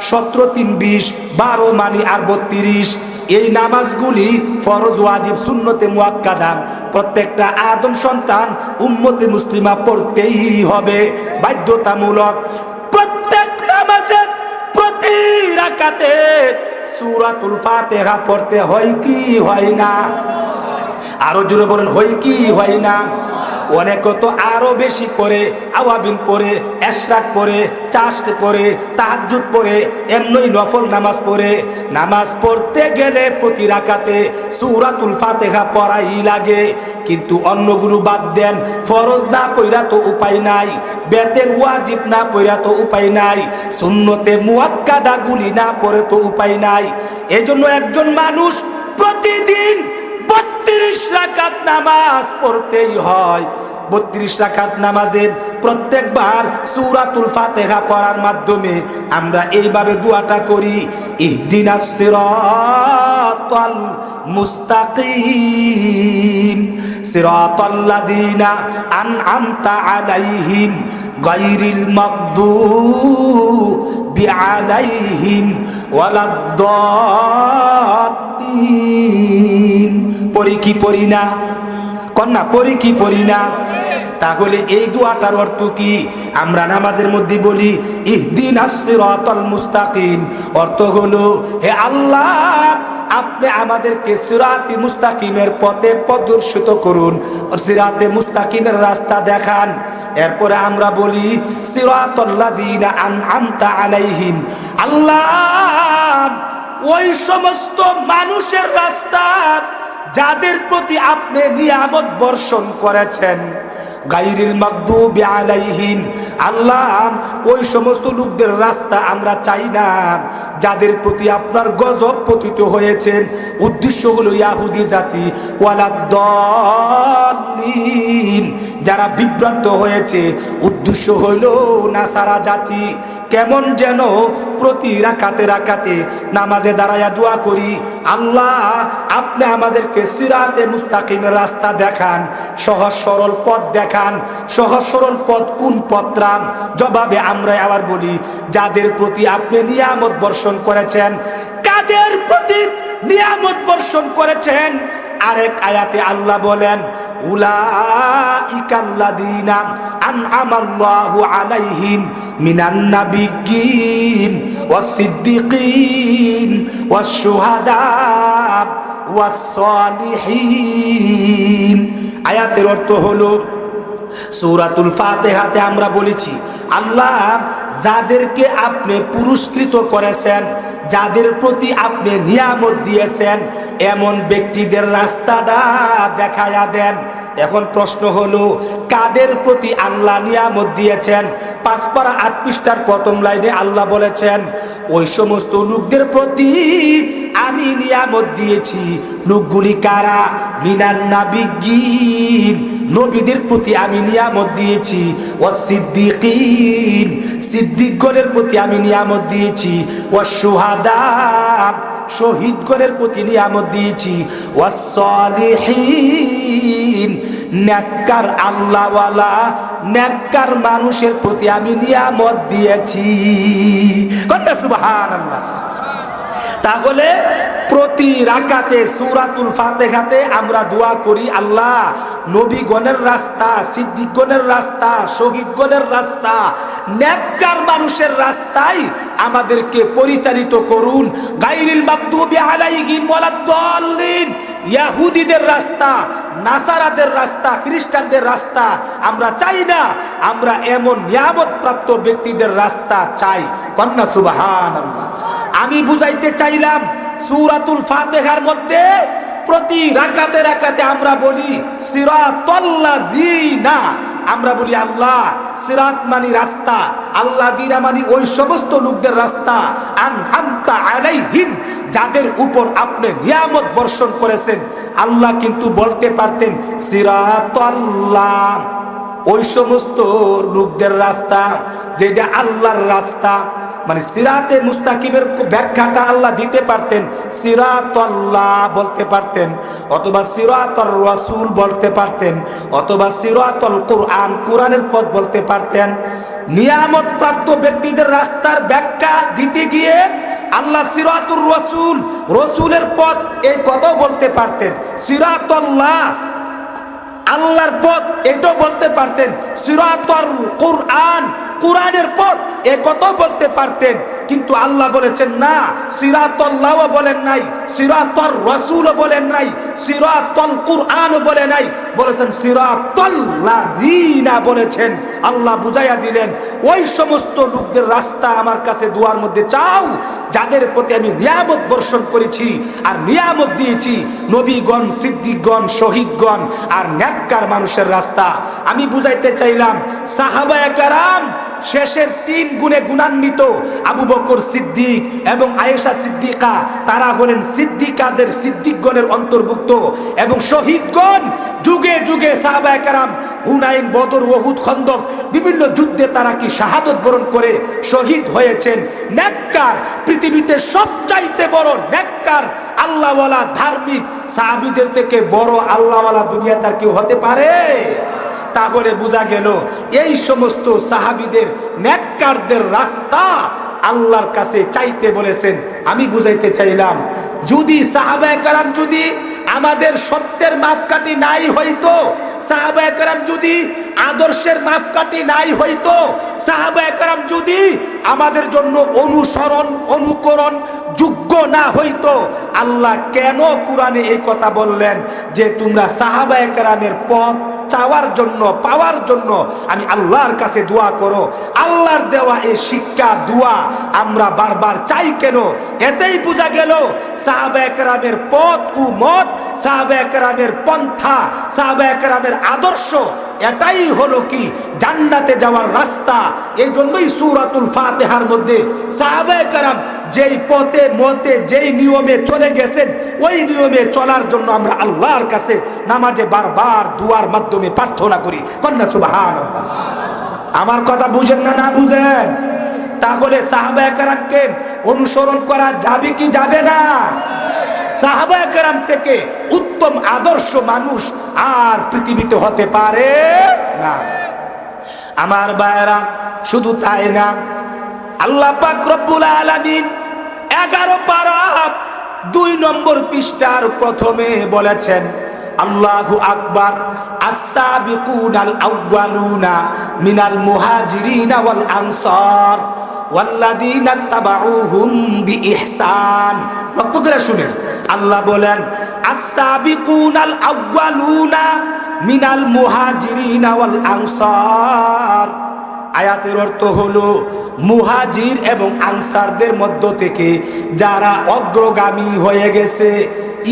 17 3 20, 12 মানি আর 32। এই নামাজগুলি ফরজ, ওয়াজিব, সুন্নতে মুআক্কাদা প্রত্যেকটা আদম সন্তান উম্মতে মুসলিমা পড়তেই হবে, বাধ্যতামূলক। প্রত্যেক নামাজে প্রতি রাকাতে সূরাতুল ফাতিহা পড়তে হয় কি হয় না? আরো জোরে বলেন, হয় কি হয় না? অনেকে তো আরো বেশি করে আওয়াবিন পড়ে, এশরাক পড়ে, চাশতে পড়ে, তাহাজ্জুদ পড়ে, এমনি নফল নামাজ পড়ে। নামাজ পড়তে গেলে প্রতি রাকাতে সূরাতুল ফাতিহা পড়াই লাগে। কিন্তু অন্যগুলো বাদ দেন, ফরজ না পড়া তো উপায় নাই, বেতের ওয়াজিব না পড়া তো উপায় নাই, সুন্নতে মুআক্কাদা গুলি না পড়ে তো উপায় নাই। এজন্য একজন মানুষ প্রতিদিন 32 রাকাত নামাজ পড়তেই হয়। 32 রাকাত নামাজে প্রত্যেকবার সূরাতুল ফাতিহা পড়ার মাধ্যমে আমরা এইভাবে দোয়াটা করি, ইহদিনাস সিরাতাল মুস্তাকিম সিরাতাল্লাযীনা আন'আমতা আলাইহিম গায়রিল মাগদুবি আলাইহিম ওয়ালাদ-দাল্লিন। পড়ি কি পড়ি না? কন্যা পড়ি কি পড়ি না? তাহলে এই দোয়াটার অর্থ কি? আমরা নামাজের মধ্যে বলি ইহদিনাস সিরাতাল মুস্তাকিম, অর্থ হলো হে আল্লাহ আপনি আমাদেরকে সিরাতে মুস্তাকিমের পথে প্রদর্শিত করুন, সিরাতে মুস্তাকিমের রাস্তা দেখান। এরপরে আমরা বলি সিরাতাল্লাযীনা আন'আমতা আলাইহিম, আল্লাহ ওই সমস্ত মানুষের রাস্তা যাদের প্রতি আপনি নিয়ামত বর্ষণ করেছেন। গায়রিল মাগদুবি আলাইহিম, আল্লাহ ওই সমস্ত লোকদের রাস্তা আমরা চাই না যাদের প্রতি আপনার গজব পতিত হয়েছেন। উদ্দেশ্য হলো ইহুদি জাতি, ওয়ালাদ-দাল্লিন, যারা বিভ্রান্ত হয়েছে। উদ্দেশ্য হলো নাসারা জাতি। কেমন যেন প্রতি রাকাতে রাকাতে নামাজে দাঁড়ায়া দোয়া করি, আল্লাহ আপনি আমাদেরকে সিরাতে মুস্তাকিমের রাস্তা দেখান, সহজ সরল পথ দেখান। সহজ সরল পথ কোন পথরাম? জবাবে আমরা আবার বলি, যাদের প্রতি আপনি নিয়ামত বর্ষণ করেছেন। কাদের প্রতি নিয়ামত বর্ষণ করেছেন? আরেক আয়াতে আল্লাহ বলেন, উলাইকাল্লাযীনা আনআমাল্লাহু আলাইহিম মিনান নাবিয়্যিন ওয়াস-সিদ্দীকিন ওয়াশ-শুহাদা ওয়াস-সালিহিন। আয়াতের অর্থ হলো, সূরাতুল ফাতিহাতে আমরা বলেছি, আল্লাহ যাদেরকে আপনি পুরস্কৃত করেছেন, যাদের প্রতি আপনি নিয়ামত দিয়েছেন, এমন ব্যক্তিদের রাস্তাটা দেখায়া দেন। এখন প্রশ্ন হলো, কাদের প্রতি আল্লাহ নিয়ামত দিয়েছেন? 5 পারা 8 পৃষ্ঠার প্রথম লাইনে আল্লাহ বলেছেন, ওই সমস্ত লোকদের প্রতি আমি নিয়ামত দিয়েছি। লোকগুলি কারা? মিনান নাবিয়্যিন, নবীদের প্রতি আমি নিয়ামত দিয়েছি। ওয়াস-সিদ্দীকিন, সিদ্দিকগণের প্রতি আমি নিয়ামত দিয়েছি। ওয়াশ-শুহাদা, শহীদগণের প্রতি নিয়ামত দিয়েছি। ওয়াস-সালিহিন, নেককার আল্লাহওয়ালা নেককার মানুষের প্রতি আমি নিয়ামত দিয়েছি। কন্যা সুবহানাল্লাহ। তাহলে প্রতি রাকাতে সূরাতুল ফাতিহাতে আমরা দোয়া করি, আল্লাহ নবীগণের রাস্তা, সিদ্দিকগণের রাস্তা, শহীদগণের রাস্তা, নেককার মানুষের রাস্তায় আমাদেরকে পরিচালিত করুন। গায়রিল মাগদুবি আলাইহিম ওয়ালাদ-দাল্লিন, ইহুদিদের রাস্তা, নাসারাদের রাস্তা, খ্রিস্টানদের রাস্তা আমরা চাই না। আমরা এমন নিয়ামত প্রাপ্ত ব্যক্তিদের রাস্তা চাই। কন্যা সুবহানাল্লাহ। আমি বুঝাইতে চাইলাম, সূরাতুল ফাতিহার মধ্যে প্রতি রাকাতে রাকাতে আমরা বলি সিরাতাল্লাযীনা, আমরা বলি আল্লাহ সিরাত মানি রাস্তা, আল্লাযীনা মানি ওই সমস্ত লোকদের রাস্তা, আনআমতা আলাইহিম, যাদের উপর আপনি নিয়ামত বর্ষণ করেছেন। আল্লাহ কিন্তু বলতে পারতেন সিরাতাল্লাহ, ওই সমস্ত লোকদের রাস্তা যেটা আল্লাহর রাস্তা। মানে সিরাতে মুস্তাকিমের ব্যাখ্যাটা আল্লাহ দিতে পারতেন, সিরাতাল্লাহ বলতে পারতেন, অথবা সিরাতুর রাসূল বলতে পারতেন, অথবা সিরাতুল কুরআন, কোরআনের পথ বলতে পারতেন। নিয়ামত প্রাপ্ত ব্যক্তিদের রাস্তার ব্যাখ্যা দিতে গিয়ে আল্লাহ সিরাতুর রাসূল, রসুলের পথ, এই কথাও বলতে পারতেন। সিরাতাল্লাহ, আল্লাহর পথ, এটাও বলতে পারতেন। সিরাতুল কুরআন, কুরআনের পথ, এই কথাও বলতে পারতেন। কিন্তু আল্লাহ বলেছেন না, সিরাতাল্লাহ বলেন নাই, সিরাতুর রাসূলও বলেন নাই, সিরাতুল কুরআনও বলে নাই, বলেছেন সিরাতাল্লাযীনা বলেছেন। আল্লাহ বুঝাইয়া দিলেন, ওই সমস্ত লোকদের রাস্তা আমার কাছে দুয়ার মধ্যে চাও, যাদের প্রতি আমি নিয়ামত বর্ষণ করেছি আর নিয়ামত দিয়েছি, নবীগণ, সিদ্দিকগণ, শহীদগণ আর নেককার মানুষের রাস্তা। আমি বুঝাইতে চাইলাম, সাহাবায়ে কেরাম শেষের 3 গুণে গুণান্বিত আবু বকর সিদ্দিক এবং আয়েশা সিদ্দিকা, তারা হলেন সিদ্দিকাদের, সিদ্দিকগণের অন্তর্ভুক্ত। এবং শহীদগণ যুগে যুগে সাহাবায়ে কেরাম হুনাইন, বদর, উহুদ, খন্দক, বিভিন্ন যুদ্ধে তারা কি শাহাদত বরণ করে শহীদ হয়েছেন। নেককার, পৃথিবীতে সবচাইতে বড় নেককার আল্লাহওয়ালা ধার্মিক সাহাবীদের থেকে বড় আল্লাহওয়ালা দুনিয়াতে আর কেউ হতে পারে? তাহলে বোঝা গেল এই সমস্ত সাহাবীদের, নেককারদের রাস্তা আল্লাহর কাছে চাইতে বলেছেন। আমি বুঝাইতে চাইলাম, যদি সাহাবায়ে কেরাম যদি আমাদের সত্যের মাপকাঠি নাই হইতো, সাহাবায়ে কেরাম যদি আদর্শের মাপকাঠি নাই হইতো, সাহাবায়ে কেরাম যদি আমাদের জন্য অনুসরণ, অনুকরণ যোগ্য না হইতো, আল্লাহ কেন কোরআনে এই কথা বললেন যে তোমরা সাহাবায়ে কেরামের পথ চাওয়ার জন্য, পাওয়ার জন্য আমি আল্লাহর কাছে দোয়া করো? আল্লাহর দেওয়া এই শিক্ষা, দোয়া আমরা বারবার চাই কেন? এতেই বোঝা গেল সাহাবায়ে কেরামের পথ ও মত, সাহাবায়ে কেরামের পন্থা, সাহাবায়ে কেরামের আদর্শ, এটাই হলো কি জান্নাতে যাওয়ার রাস্তা। এই জন্যই সূরাতুল ফাতিহার মধ্যে সাহাবায়ে কেরাম যেই পথে মতে যেই নিয়মে চলে গেছেন, ওই নিয়মে চলার জন্য আমরা আল্লাহর কাছে নামাজে বারবার দুয়ার মাধ্যমে প্রার্থনা করি। কন্যা সুবহানাল্লাহ। আমার কথা বুঝেন না, না বুঝেন? তাহলে সাহাবায়ে কেরামকে অনুসরণ করা যাবে কি যাবে না? সাহাবায়ে কেরাম থেকে উত্তম আদর্শ মানুষ আর পৃথিবীতে হতে পারে না। আমার ভাইরা, শুধু তাই না, আল্লাহ পাক রব্বুল আলামিন 11 পারা 2 নম্বর পৃষ্ঠার প্রথমে বলেছেন, আল্লাহু আকবার, আস-সাবিকুনাল আউয়ালুনা মিনাল মুহাজিরিনা ওয়াল আনসার ওয়াল্লাযীনা তাবাউহুম বিইহসান। লক্ষ্য করে শুনেন, আল্লাহ বলেন আস-সাবিকুনাল আউয়ালুনা মিনাল মুহাজিরিনা ওয়াল আনসার। আয়াতের অর্থ হলো মুহাজির এবং আনসারদের মধ্য থেকে যারা অগ্রগামী হয়ে গেছে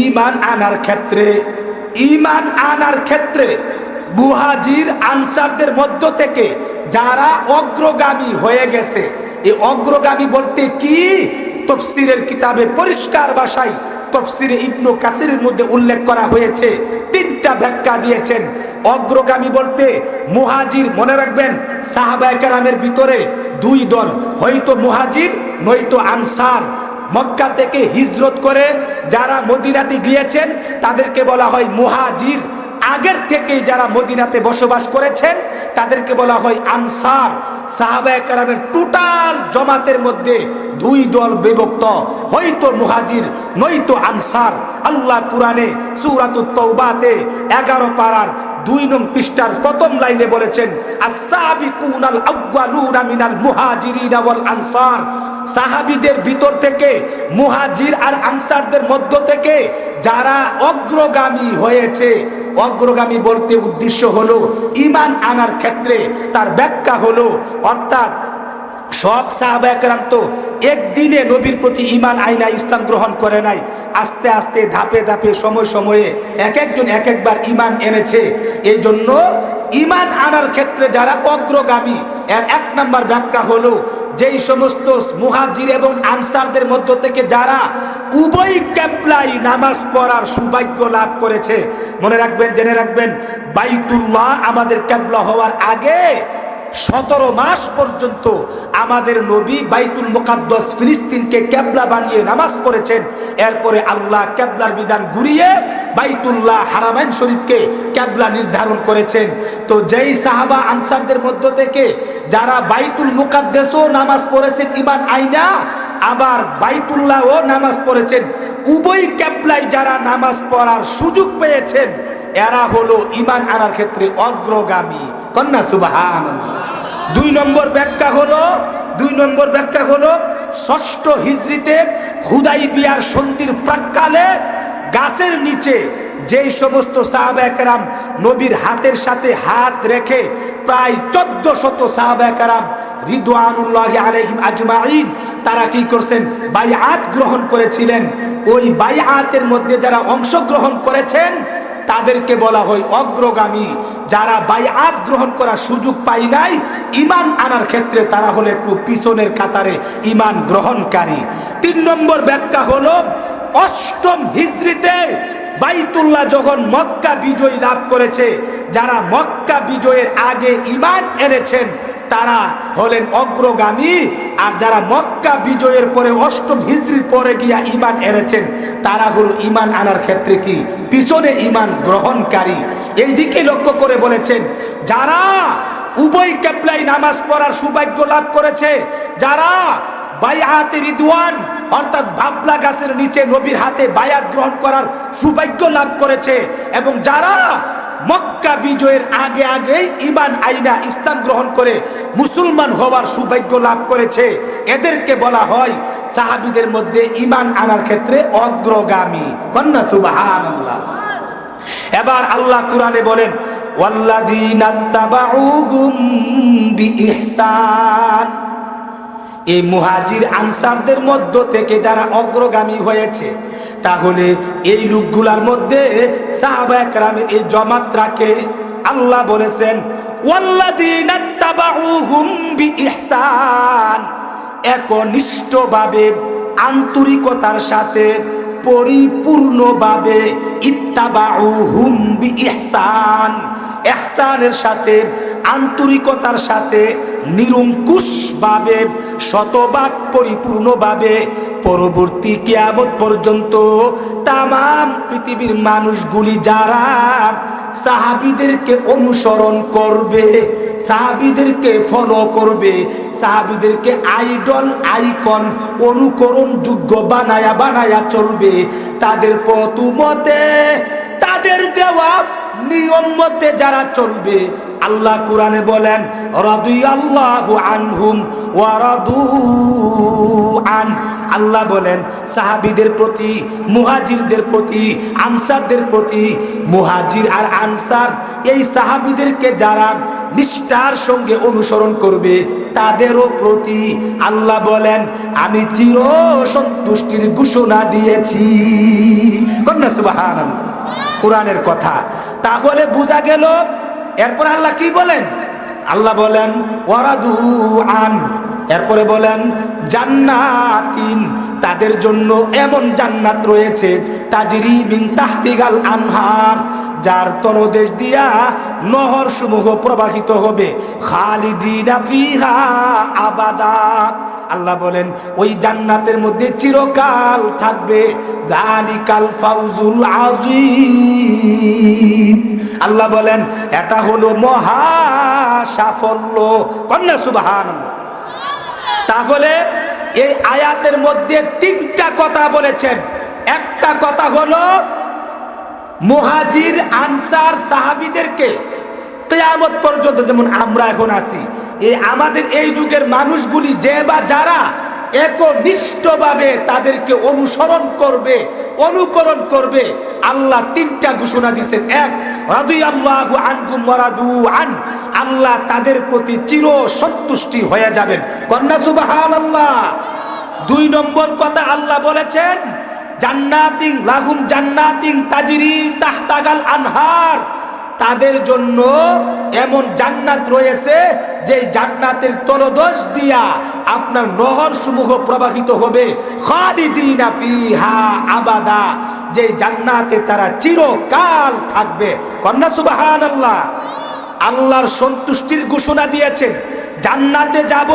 ঈমান আনার ক্ষেত্রে, ঈমান আনার ক্ষেত্রে মুহাজির আনসারদের মধ্য থেকে যারা অগ্রগামী হয়ে গেছে। এই অগ্রগামী বলতে কি? তাফসীরের কিতাবে পরিষ্কার ভাষায় তাফসীরে ইবনে কাসিরের মধ্যে উল্লেখ করা হয়েছে, 3টা ব্যাখ্যা দিয়েছেন। অগ্রগামী বলতে মুহাজির, মনে রাখবেন সাহাবায়ে কেরামের ভিতরে 2 দল, হয়তো মুহাজির নয়তো আনসার। মক্কা থেকে হিজরত করে যারা মদিনাতে গিয়েছেন তাদেরকে বলা হয় মুহাজির। আগের থেকেই যারা মদিনাতে বসবাস করেছেন তাদেরকে বলা হয় আনসার। সাহাবায়ে কেরামের টোটাল জমাতের মধ্যে 2 দল বিভক্ত, হয়তো মুহাজির নয়তো আনসার। আল্লাহ কুরআনে সূরাতুত তাওবাতে 11 পারার 2 নং পৃষ্ঠার প্রথম লাইনে বলেছেন, আস-সাবিকুনাল আউয়ালুনা মিনাল মুহাজিরিনা ওয়াল আনসার। সাহাবীদের ভিতর থেকে, মুহাজির আর আনসারদের মধ্য থেকে যারা অগ্রগামী হয়েছে। অগ্রগামী বলতে উদ্দেশ্য হলো ঈমান আনার ক্ষেত্রে তার ব্যাখ্যা হলো, অর্থাৎ সব সাহাবায়ে কেরাম তো একদিনে নবীর প্রতি ঈমান আইনা ইসলাম গ্রহণ করে নাই, আস্তে আস্তে ধাপে ধাপে সময় সময়ে এক একজন এক একবার ঈমান এনেছে। এই জন্য ঈমান আনার ক্ষেত্রে যারা অগ্রগামী, এর 1 নম্বর ব্যাখ্যা হলো যেই সমস্ত মুহাজির এবং আনসারদের মধ্য থেকে যারা উভয় কিবলায় নামাজ পড়ার সৌভাগ্য লাভ করেছে। মনে রাখবেন, জেনে রাখবেন, বাইতুল্লাহ আমাদের কিবলা হওয়ার আগে 17 মাস পর্যন্ত আমাদের নবী বাইতুল মুকাদ্দাস ফিলিস্তিনকে কিবলা বানিয়ে নামাজ পড়েছেন। এরপরে আল্লাহ কিবলার বিধান ঘুরিয়ে বাইতুল্লাহ হারামাইন শরীফকে কিবলা নির্ধারণ করেছেন। তো যেই সাহাবা আনসারদের মধ্য থেকে যারা বাইতুল মুকাদ্দাসও নামাজ পড়েছেন ঈমান আইনা, আবার বাইতুল্লাহও নামাজ পড়েছেন, উভয় কিবলায় যারা নামাজ পড়ার সুযোগ পেয়েছেন, এরা হলো ঈমান আনার ক্ষেত্রে অগ্রগামী। কন্যা সুবহানাল্লাহ। 2 নম্বর ব্যাখ্যা হলো 6ষ্ঠ হিজরিতে হুদাইবিয়ার সন্ধির প্রাক্কালে গাছের নিচে যেই সমস্ত সাহাবায়ে কেরাম নবীর হাতের সাথে হাত রেখে প্রায় 1400 সাহাবায়ে কেরাম রিদওয়ানুল্লাহি আলাইহিম আজমাইন তারা কি করছেন? বাইআত গ্রহণ করেছিলেন। ওই বাইআতের মধ্যে যারা অংশগ্রহণ করেছেন তাদেরকে বলা হয় অগ্রগামী। যারা বাইআত গ্রহণ করার সুযোগ পায় নাই ঈমান আনার ক্ষেত্রে, তারা হলো একটু পিছনের কাতারে ঈমান গ্রহণকারী। 3 নম্বর ব্যাখ্যা হলো 8ম হিজরিতে বাইতুল্লাহ যখন মক্কা বিজয় লাভ করেছে, যারা মক্কা বিজয়ের আগে ঈমান এনেছেন তারা হলেন অগ্রগামী, আর যারা মক্কা বিজয়ের পরে 8ম হিজরির পরে গিয়া ঈমান এনেছেন তারা হলো ঈমান আনার ক্ষেত্রে কি পিছনে ঈমান গ্রহণকারী। এই দিকে লক্ষ্য করে বলেছেন, যারা উভয় কিবলায় নামাজ পড়ার সৌভাগ্য লাভ করেছে, যারা বাইআতে রিদওয়ান অর্থাৎ ভাবলা গাছের নিচে নবীর হাতে বায়াত গ্রহণ করার সৌভাগ্য লাভ করেছে, এবং যারা মক্কা বিজয়ের আগে আগেই ঈমান আইনা ইসলাম গ্রহণ করে মুসলমান হওয়ার সৌভাগ্য লাভ করেছে, এদেরকে বলা হয় সাহাবীদের মধ্যে ঈমান আনার ক্ষেত্রে অগ্রগামী। কন্যা সুবহানাল্লাহ। এবার আল্লাহ কুরআনে বলেন, ওয়াল্লাযীনা তাবাউহুম বিইহসান। এই মুহাজির আনসারদের মধ্য থেকে যারা অগ্রগামী হয়েছে, তাহলে এই লোকগুলার মধ্যে সাহাবায়ে কেরামের এই জমাতটাকে আল্লাহ বলেছেন ওয়াল্লাযীনা তাবাউহুম বিইহসান, একনিষ্ঠভাবে আন্তরিকতার সাথে পরিপূর্ণভাবে ইত্তাবাউহুম বিইহসান, ইহসানের সাথে আন্তরিকতার সাথে নিরঙ্কুশভাবে শতভাগ পরিপূর্ণভাবে পরবর্তী কিয়ামত পর্যন্ত তামাম পৃথিবীর মানুষগুলি যারা সাহাবীদেরকে অনুসরণ করবে, সাহাবীদেরকে ফলো করবে, সাহাবীদেরকে আইডল আইকন অনুকরণযোগ্য বানায়া বানায়া চলবে, তাদের পথ মতে তাদের দেওয়া নিয়ম মতে যারা চলবে, আল্লাহ কোরআনে বলেন রাদিয়াল্লাহু আনহুম ওয়া রাদু আন। আল্লাহ বলেন সাহাবীদের প্রতি, মুহাজিরদের প্রতি, আনসারদের প্রতি, মুহাজির আর আনসার এই সাহাবীদেরকে যারা নিষ্ঠার সঙ্গে অনুসরণ করবে তাদেরও প্রতি আল্লাহ বলেন আমি চির সন্তুষ্টির ঘোষণা দিয়েছি। কন্যা সুবহানাল্লাহ, কোরআনের কথা। তাহলে বোঝা গেল এরপর আল্লাহ কি বলেন? আল্লাহ বলেন ওয়ারাদু আন, এরপরে বলেন জান্নাতিন, তাদের জন্য এমন জান্নাত রয়েছে তাজরি মিন তাহতিহাল আনহার, যার তলদেশ দিয়া নহর সমূহ প্রবাহিত হবে, খালিদিনা ফিহা আবাদা। আল্লাহ বলেন ওই জান্নাতের মধ্যে চিরকাল থাকবে, যালিকাল ফাউজুল আযীম। আল্লাহ বলেন এটা হলো মহা সাফল্য। কন্যা সুবহানাল্লাহ। তাহলে এই আয়াতের মধ্যে তিনটা কথা বলেছেন। একটা কথা হলো মুহাজির আনসার সাহাবীদেরকে কিয়ামত পর্যন্ত, যেমন আমরা এখন আছি, এই আমাদের এই যুগের মানুষগুলি যে বা যারা একনিষ্ঠভাবে তাদেরকে অনুসরণ করবে, অনুকরণ করবে, আল্লাহ তিনটা ঘোষণা দিয়েছেন। এক, রাদিয়াল্লাহু আনহুম ওয়া রাদু আন, আল্লাহ তাদের প্রতি চির সন্তুষ্টি হয়ে যাবেন। কন্যা সুবহানাল্লাহ। দুই নম্বর কথা আল্লাহ বলেছেন জান্নাতিন লাহুম জান্নাতিন তাজরি তাহতাহাল আনহার, তাদের জন্য এমন জান্নাত রয়েছে যে জান্নাতের তলদেশ দিয়া আপনার নহর সমূহ প্রবাহিত হবে, খালিদিনা ফিহা আবাদা, যে জান্নাতে তারা চিরকাল থাকবে। কন্যা সুবহানাল্লাহ। আল্লাহর সন্তুষ্টির ঘোষণা দিয়েছেন, জান্নাতে যাব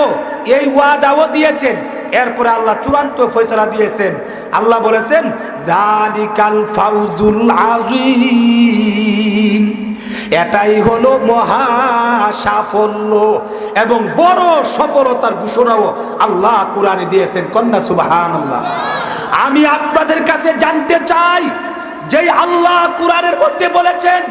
এই ওয়াদাও দিয়েছেন। এরপরে আল্লাহ চূড়ান্ত ফয়সালা দিয়েছেন। আল্লাহ বলেছেন যালিকাল ফাউজুল আযীম, এটাই হলো মহা সাফল্য এবং বড় সফলতার ঘোষণাও আল্লাহ কোরআনে দিয়েছেন। কন্যা সুবহানাল্লাহ। আমি আপনাদের কাছে জানতে চাই যে আল্লাহ কোরআনের মধ্যে বলেছেন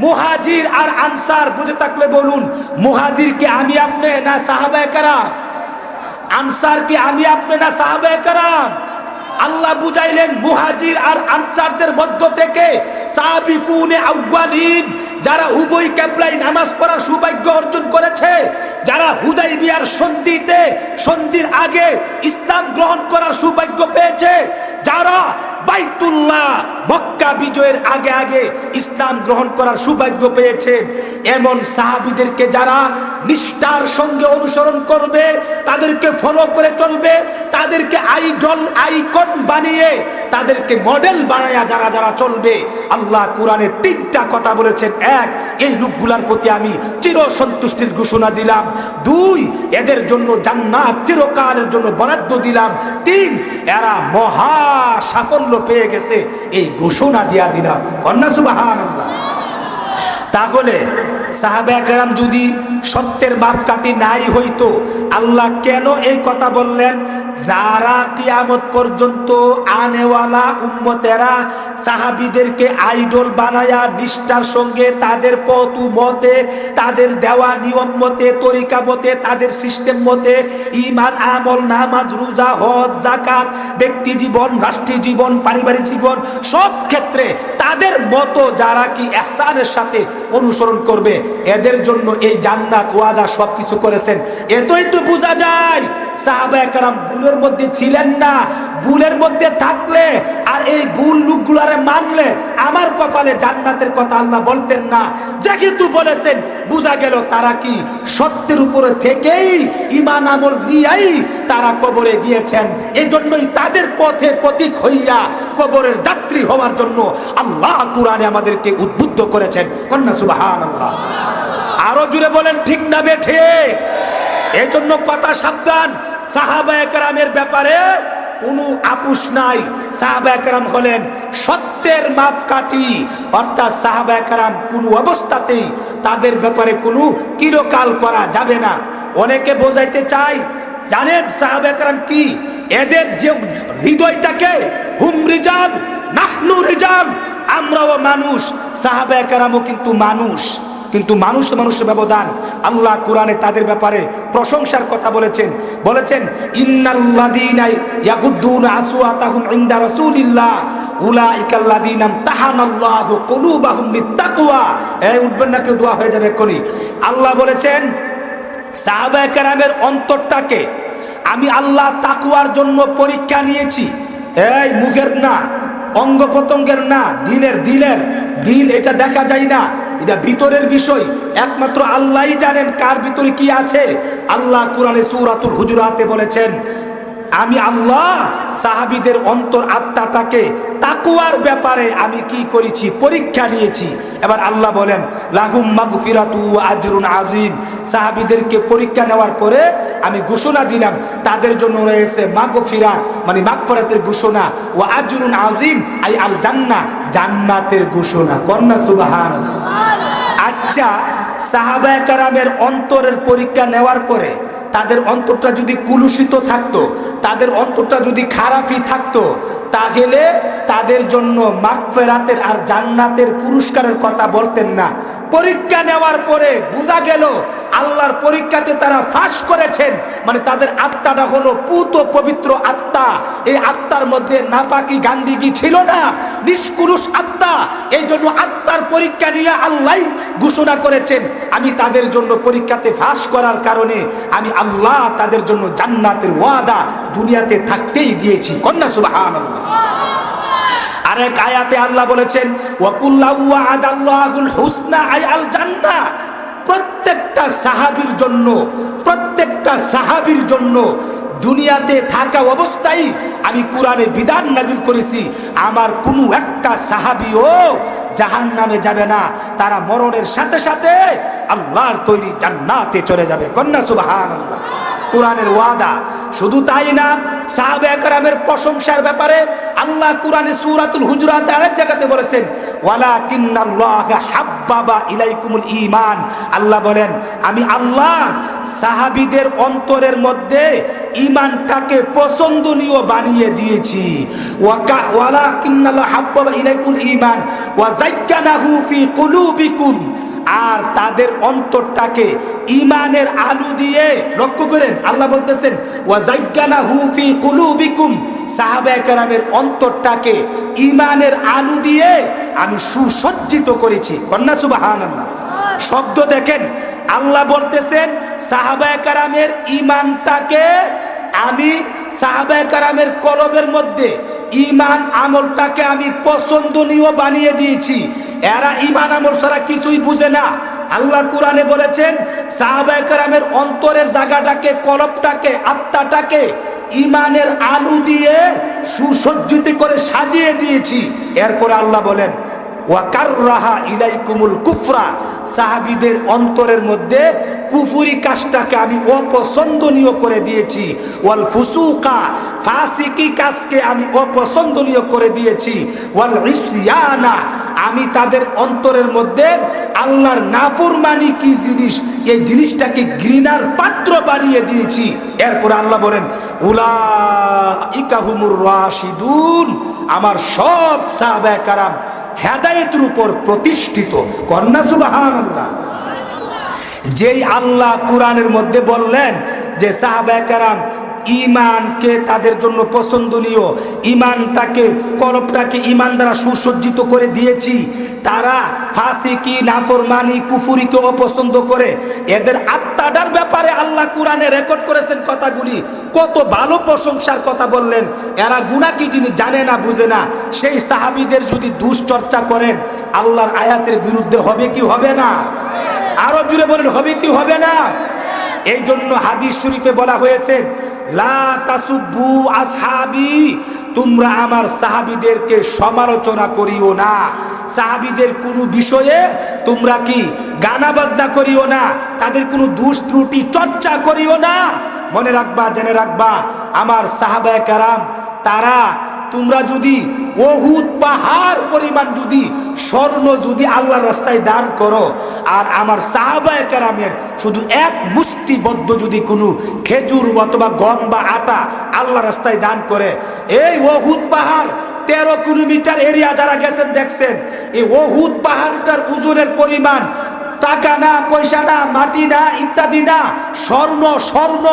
মুহাজির আর আনসার, বুঝে থাকলে বলুন মুহাজির কে আমি আপনি না সাহাবায়ে কেরাম? আনসার কি আমি আপনি না সাহাবায়ে কেরাম? আল্লাহ বুঝাইলেন মুহাজির আর আনসারদের মধ্য থেকে সাবিকুনে আউয়ালিন, যারা উভয় কিবলায় নামাজ পড়ার সৌভাগ্য অর্জন করেছে, যারা হুদাইবিয়ার সন্ধির আগে ইসলাম গ্রহণ করার সৌভাগ্য পেয়েছে, যারা বাইতুল্লাহ মক্কা বিজয়ের আগে আগে ইসলাম গ্রহণ করার সৌভাগ্য পেয়েছে, এমন সাহাবীদেরকে যারা নিষ্ঠার সঙ্গে অনুসরণ করবে, তাদেরকে ফলো করে চলবে, তাদেরকে আইডল আইকন বানিয়ে তাদেরকে মডেল বানায়া যারা যারা চলবে, আল্লাহ কোরআনে তিনটা কথা বলেছেন। এক, এই লোকগুলার প্রতি আমি চির সন্তুষ্টির ঘোষণা দিলাম। দুই, এদের জন্য জান্নাত চিরকালের জন্য বরাদ্দ দিলাম। তিন, এরা মহা সাফল্য পেয়ে গেছে, এই ঘোষণা দিয়া দিলাম। কন্যা সুবহানাল্লাহ। তাহলে সাহাবায়ে কেরাম যদি সত্যের মাপকাঠি নাই হইতো, আল্লাহ কেন এই কথা বললেন? যারা কিয়ামত পর্যন্ত আনেওয়ালা উম্মতেরা সাহাবীদেরকে আইডল বানায়া নিষ্ঠার সঙ্গে তাদের পথ মতে, তাদের দেওয়া নিয়ম মতে, তরিকা মতে, তাদের সিস্টেম মতে ঈমান, আমল, নামাজ, রোজা, হজ, যাকাত, ব্যক্তি জীবন, রাষ্ট্রীয় জীবন, পারিবারিক জীবন, সব ক্ষেত্রে তাদের মতো যারা কি ইহসানের সাথে অনুসরণ করবে, এদের জন্য এই জান্নাত ওয়াদা সবকিছু করেছেন। এতই তো বোঝা যায় সাহাবায়ে কেরাম ভুলের মধ্যে ছিলেন না। ভুলের মধ্যে থাকলে আর এই ভুল লোকগুলারে মানলে আমার কপালে জান্নাতের কথা আল্লাহ বলতেন না। যেহেতু বলেছেন, বোঝা গেল তারা কি সত্যের উপরে থেকেই ঈমান আমল নিয়েই তারা কবরে গিয়েছেন। এই জন্যই তাদের পথে পথিক হইয়া কবরের যাত্রী হওয়ার জন্য আল্লাহ কোরআনে আমাদেরকে উদ্বুদ্ধ করেছেন। কন্যা সুবহানাল্লাহ। আরো জুড়ে বলেন ঠিক না বেঠিক? এই জন্য কথা সাবধান, সাহাবায়ে কেরামের ব্যাপারে কোনো আপুস নাই। সাহাবায়ে কেরাম হলেন সত্যের মাপকাঠি, অর্থাৎ সাহাবায়ে কেরাম কোনো অবস্থাতেই তাদের ব্যাপারে কোনো কিরকাল করা যাবে না। অনেকে বোঝাইতে চায়, জানেন সাহাবায়ে কেরাম কি? এদের যে হৃদয়টাকে, হুম রিজাল নাহনু রিজাল, আমরাও মানুষ, সাহাবায়ে কেরামও কিন্তু মানুষ, কিন্তু মানুষে মানুষের ব্যবধান। আল্লাহ কোরআনে তাদের ব্যাপারে প্রশংসার কথা বলেছেন ইন্নাল্লাযীনা ইয়াগুদ্দুনা আসওয়াতাহুম ইনদা রাসূলিল্লাহ উলাইকাল্লাযীনা ইমতাহানাল্লাহু কুলুবাহুম লিত্তাকওয়া। এই উঠবেন না কেউ, দোয়া হয়ে যাবে এক্ষুনি। আল্লাহ বলেছেন সাহাবায়ে কেরামের অন্তরটাকে আমি আল্লাহ তাকওয়ার জন্য পরীক্ষা নিয়েছি। এই মুখের না, অঙ্গ প্রত্যঙ্গের না, দিল এটা দেখা যায় না, এটা ভিতরের বিষয়। একমাত্র আল্লাহই জানেন কার ভিতরে কি আছে। আল্লাহ কোরআনে সূরাতুল হুজুরাতে বলেছেন আমি আল্লাহ সাহাবীদের অন্তর আত্মাটাকে তাকওয়ার ব্যাপারে আমি কি করেছি, পরীক্ষা নিয়েছি। এবার আল্লাহ বলেন লাহুম মাগফিরাতু ওয়া আজরুন আযীম। সাহাবীদেরকে পরীক্ষা নেওয়ার পরে আমি ঘোষণা দিলাম তাদের জন্য রয়েছে মাগফিরাত, মানে মাগফিরাতের ঘোষণা, ওয়া আজরুন আযীম আই আল জান্নাহ, জান্নাতের ঘোষণা। কন্যা সুবহানাল্লাহ। আচ্ছা, সাহাবায়ে কেরামের অন্তরের পরীক্ষা নেওয়ার পরে তাদের অন্তরটা যদি কুলুষিত থাকতো, তাদের অন্তরটা যদি খারাপই থাকতো, তাহলে তাদের জন্য মাগফিরাতের আর জান্নাতের পুরস্কারের কথা বলতেন না। পরীক্ষা নেওয়ার পরে বোঝা গেল আল্লাহর পরীক্ষাতে তারা ফাঁস করেছেন, মানে তাদের আত্মাটা হলো পুত পবিত্র আত্মা। এই আত্মার মধ্যে নাপাকি গান্দিগি ছিল না, নিষ্কুলুষ আত্মা। এই জন্য আত্মার পরীক্ষা নিয়ে আল্লাহ ঘোষণা করেছেন আমি তাদের জন্য পরীক্ষাতে ফাঁস করার কারণে আমি আল্লাহ তাদের জন্য জান্নাতের ওয়াদা দুনিয়াতে থাকতেই দিয়েছি। কন্যা সুবহানাল্লাহ। আরেক আয়াতে আল্লাহ বলেছেন ওয়াকুল্লাহু ওয়া'আদাল্লাহুল হুসনা আই আল জান্নাহ। প্রত্যেকটা সাহাবীর জন্য দুনিয়াতে থাকা অবস্থায় আমি কোরআনে বিধান নাজিল করেছি আমার কোনো একটা সাহাবীও জাহান্নামে যাবে না, তারা মরণের সাথে সাথে আল্লাহর তৈরি জান্নাতে চলে যাবে। কন্যা সুবহানাল্লাহ। কোরআনের ওয়াদা। শুধু তাই না, সাহাবায়ে কেরামের প্রশংসার ব্যাপারে আল্লাহ কোরআনে সূরাতুল হুজুরাতে আরেক জায়গাতে বলেছেন ওয়ালাকিন্নাল্লাহা হাব্বাবা ইলাইকুমুল ঈমান। আল্লাহ বলেন আমি আল্লাহ সাহাবীদের অন্তরের মধ্যে ঈমানটাকে পছন্দনীয় বানিয়ে দিয়েছি। ওয়ালাকিন্নাল্লাহা হাব্বাবা ইলাইকুমুল ঈমান ওয়া যায়্যানাহু ফি কুলুবিকুম। আর তাদের অন্তরটাকে ঈমানের আলো দিয়ে, লক্ষ্য করেন আল্লাহ বলতেছেন ওয়া যায়্যানাহু ফি কুলুবিকুম, সাহাবায়ে কেরামের অন্তরটাকে ঈমানের আলো দিয়ে আমি সুসজ্জিত করেছি। কন্যা সুবহানাল্লাহ। শব্দ দেখেন, আল্লাহ বলতেছেন সাহাবায়ে কেরামের ঈমানটাকে আমি, সাহাবায়ে কেরামের কলবের মধ্যে ঈমান আমলটাকে আমি পছন্দনীয় বানিয়ে দিয়েছি। এরা ঈমান আমল ছাড়া কিছুই বুঝে না। আল্লাহ কোরআনে বলেছেন সাহাবায়ে কেরামের অন্তরের জায়গাটাকে, কলবটাকে, আত্মাটাকে ঈমানের আলো দিয়ে সুসজ্জিত করে সাজিয়ে দিয়েছি। এরপরে আল্লাহ বলেন ওয়া কাররাহা ইলাইকুমুল কুফরা। সাহাবীদের অন্তরের মধ্যে কুফরি কাজটাকে আমি অপছন্দনীয় করে দিয়েছি। ওয়াল ফুসুকা, ফাসিকি কাজকে আমি অপছন্দনীয় করে দিয়েছি। ওয়াল ইসয়ানা, আমি তাদের অন্তরের মধ্যে আল্লাহর নাফরমানি কি জিনিস, এই জিনিসটাকে ঘৃণার পাত্র বানিয়ে দিয়েছি। এরপর আল্লাহ বলেন উলাইকা হুমুর রাশিদুন। আমার সব সাহাবায়ে কেরাম হেদায়েতের উপর প্রতিষ্ঠিত। কন্যা সুবহানাল্লাহ। যেই আল্লাহ কোরআনের মধ্যে বললেন যে সাহাবায়ে কেরাম ঈমানকে তাদের জন্য পছন্দনীয়, ঈমানটাকে, কলবটাকে ঈমান দ্বারা সুসজ্জিত করে দিয়েছি, তারা ফাসিকি, নাফরমানি, কুফরিকে অপছন্দ করে। এদের আত্মাটার ব্যাপারে আল্লাহ কোরআনে রেকর্ড করেছেন কথাগুলি। কত ভালো প্রশংসার কথা বললেন। এরা গুনাহ কি জিনিস জানে না, বুঝে না। সেই সাহাবীদের যদি দুশ্চর্চা করেন আল্লাহর আয়াতের বিরুদ্ধে হবে কি হবে না? আরো জুড়ে বলেন হবে কি হবে না? এই জন্য হাদিস শরীফে বলা হয়েছে লা তাসুব্বু আসহাবি, তোমরা আমার সাহাবীদেরকে সমালোচনা করিও না। সাহাবীদের কোনো বিষয়ে তোমরা কি গানা বাজনা করিও না। তাদের কোনো দোষ ত্রুটি চর্চা করিও না। মনে রাখবা, জেনে রাখবা, আমার সাহাবায়ে কেরাম তারা, তোমরা যদি উহুদ পাহাড় পরিমাণ যদি স্বর্ণ যদি আল্লাহর রাস্তায় দান করো, আর আমার সাহাবায়ে কেরামের শুধু এক মুষ্টিবদ্ধ যদি কোনো খেজুর অথবা গম বা আটা আল্লাহর রাস্তায় দান করে, এই উহুদ পাহাড় 13 কিলোমিটার এরিয়া যারা গেছেন দেখছেন, এই উহুদ পাহাড়টার ওজনের পরিমাণ টাকা না, পয়সা না, মাটি না, ইত্যাদি না, স্বর্ণ। স্বর্ণ,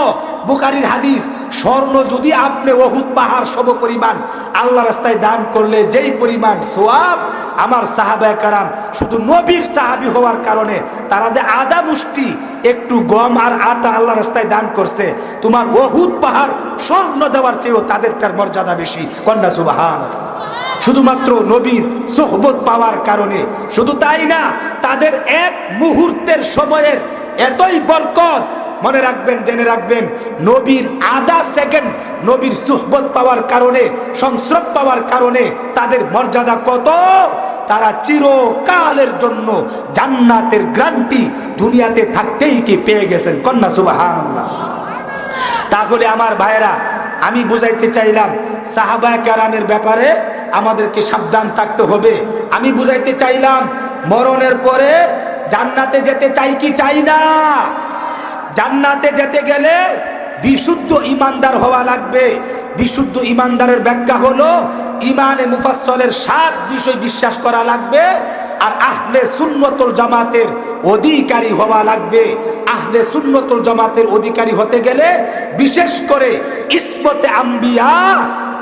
বুখারীর হাদিস, স্বর্ণ যদি আপনি উহুদ পাহাড় সম পরিমাণ আল্লাহ রাস্তায় দান করলে যেই পরিমাণ সওয়াব, আমার সাহাবায়ে কেরাম শুধু নবীর সাহাবী হওয়ার কারণে তারা যে আধা মুষ্টি একটু গম আর আটা আল্লাহ রাস্তায় দান করছে, তোমার উহুদ পাহাড় স্বর্ণ দেওয়ার চেয়েও তাদেরটার মর্যাদা বেশি। কন্যা সুবহানাল্লাহ। শুধুমাত্র নবীর সোহবত পাওয়ার কারণে। শুধু তাই না, তাদের এক মুহূর্তের সময়ের এতই বরকত, মনে রাখবেন, জেনে রাখবেন, নবীর আধা সেকেন্ড নবীর সোহবত পাওয়ার কারণে, সংস্রব পাওয়ার কারণে তাদের মর্যাদা কত। তারা চিরকালের জন্য জান্নাতের গ্যারান্টি দুনিয়াতে থাকতেই কি পেয়ে গেছেন। কন্যা সুবহানাল্লাহ। তাহলে আমার ভাইয়েরা, আমি বুঝাইতে চাইলাম সাহাবায়ে কেরামের ব্যাপারে আমাদেরকে সাবধান থাকতে হবে। আমি বুঝাইতে চাইলাম মরণের পরে জান্নাতে যেতে চাই কি চাই না। জান্নাতে যেতে গেলে বিশুদ্ধ ঈমানদার হওয়া লাগবে। বিশুদ্ধ ঈমানদারের ব্যাখ্যা হলো ঈমানে মুফাসসলের 7 বিষয় বিশ্বাস করা লাগবে, আর আহলে সুন্নতুল জামাতের অধিকারী হওয়া লাগবে। আহলে সুন্নতুল জামাতের অধিকারী হতে গেলে বিশেষ করে ইসমতে আম্বিয়া,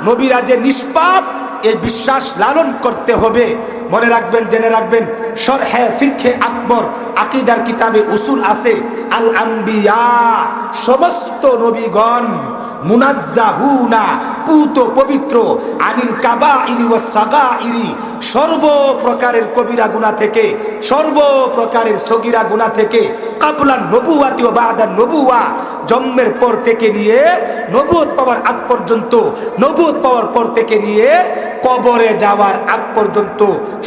নবীরা যে নিষ্পাপ, এই বিশ্বাস লালন করতে হবে। মনে রাখবেন, জেনে রাখবেন, শরহে ফিকহে আকবর আকীদার কিতাবে উসুল আছে, আল আম্বিয়া, সমস্ত নবীগণ মুনাজ্জাহুনা, পুত পবিত্র, আনিল কাবাইরি ওয়াস সাগাইরি, সর্ব প্রকারের কবিরা গুনাহ থেকে, সর্ব প্রকারের সগীরা গুনাহ থেকে, কাবলান নবুয়াতি ওয়া বাদান নবুয়া, জন্মের পর থেকে নিয়ে নবুয়ত পাওয়ার আগ পর্যন্ত, নবুয়ত পাওয়ার পর থেকে নিয়ে কবরে যাওয়ার আগ পর্যন্ত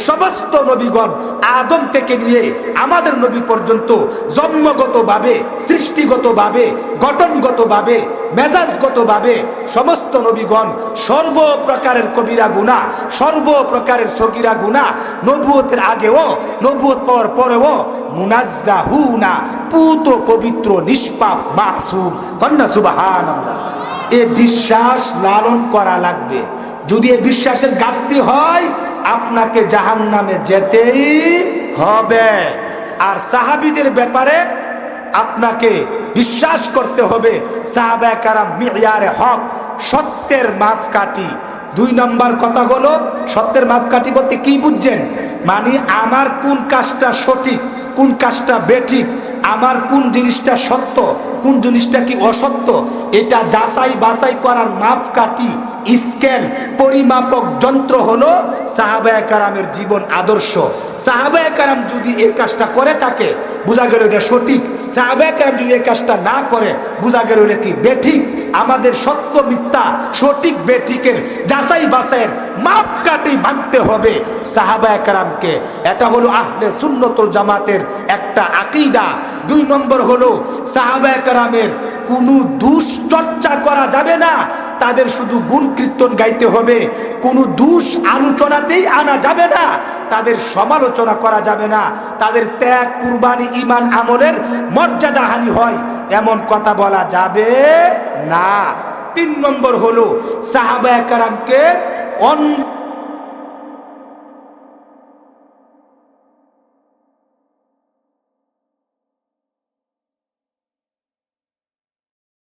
সমস্ত নবীগণ, আদম থেকে নিয়ে আমাদের নবী পর্যন্ত, জন্মগতভাবে, সৃষ্টিগতভাবে, গঠনগতভাবে, মেজাজগতভাবে সমস্ত নবীগণ সর্ব প্রকারের কবিরা গুনাহ, সর্ব প্রকারের সগীরা গুনাহ নবুয়তের আগেও, নবুয়ত পাওয়ার পরেও মুনাজ্জাহুনা, পুত পবিত্র, নিষ্পাপ, মাসুম। কন্যা সুবহানাল্লাহ। এই বিশ্বাস লালন করা লাগবে। যদি এই বিশ্বাসের ঘাটতি হয়, আপনাকে জাহান্নামে যেতেই হবে। আর সাহাবীদের ব্যাপারে আপনাকে বিশ্বাস করতে হবে, সাহাবায়ে কেরাম মিয়ারে হক, সত্যের মাপকাঠি। 2 নম্বর কথা হলো, সত্যের মাপকাঠি বলতে কি বুঝছেন? মানে আমার কোন কাজটা সঠিক, কোন কাজটা বেঠিক, আমার কোন জিনিসটা সত্য, কোন জিনিসটা কি অসত্য, এটা যাচাই বাছাই করার মাপকাঠি, স্কেল, পরিমাপক যন্ত্র হলো সাহাবায়ে কেরামের জীবন আদর্শ। সাহাবায়ে কেরাম যদি এই কাজটা করে থাকে, বোঝা গেল এটা সঠিক। সাহাবায়ে কেরাম যদি এই কাজটা না করে, বোঝা গেল এটা কি বেঠিক। আমাদের সত্য মিথ্যা, সঠিক বেঠিকের যাচাই বাছাইয়ের মাপকাঠি মানতে হবে সাহাবায়ে কেরামকে। এটা হলো আহলে সুন্নতুল জামাতের একটা আকীদা। 2 নম্বর হলো সাহাবায়ে কেরামের কোনো দুশ্চর্চা করা যাবে না, তাদের শুধু গুণ কীর্তন গাইতে হবে। কোনো দুষ আলোচনাতেই আনা যাবে না, তাদের সমালোচনা করা যাবে না। তাদের ত্যাগ, কুরবানি, ঈমান, আমলের মর্যাদাহানি হয় এমন কথা বলা যাবে না। 3 নম্বর হলো সাহাবায়ে কেরামকে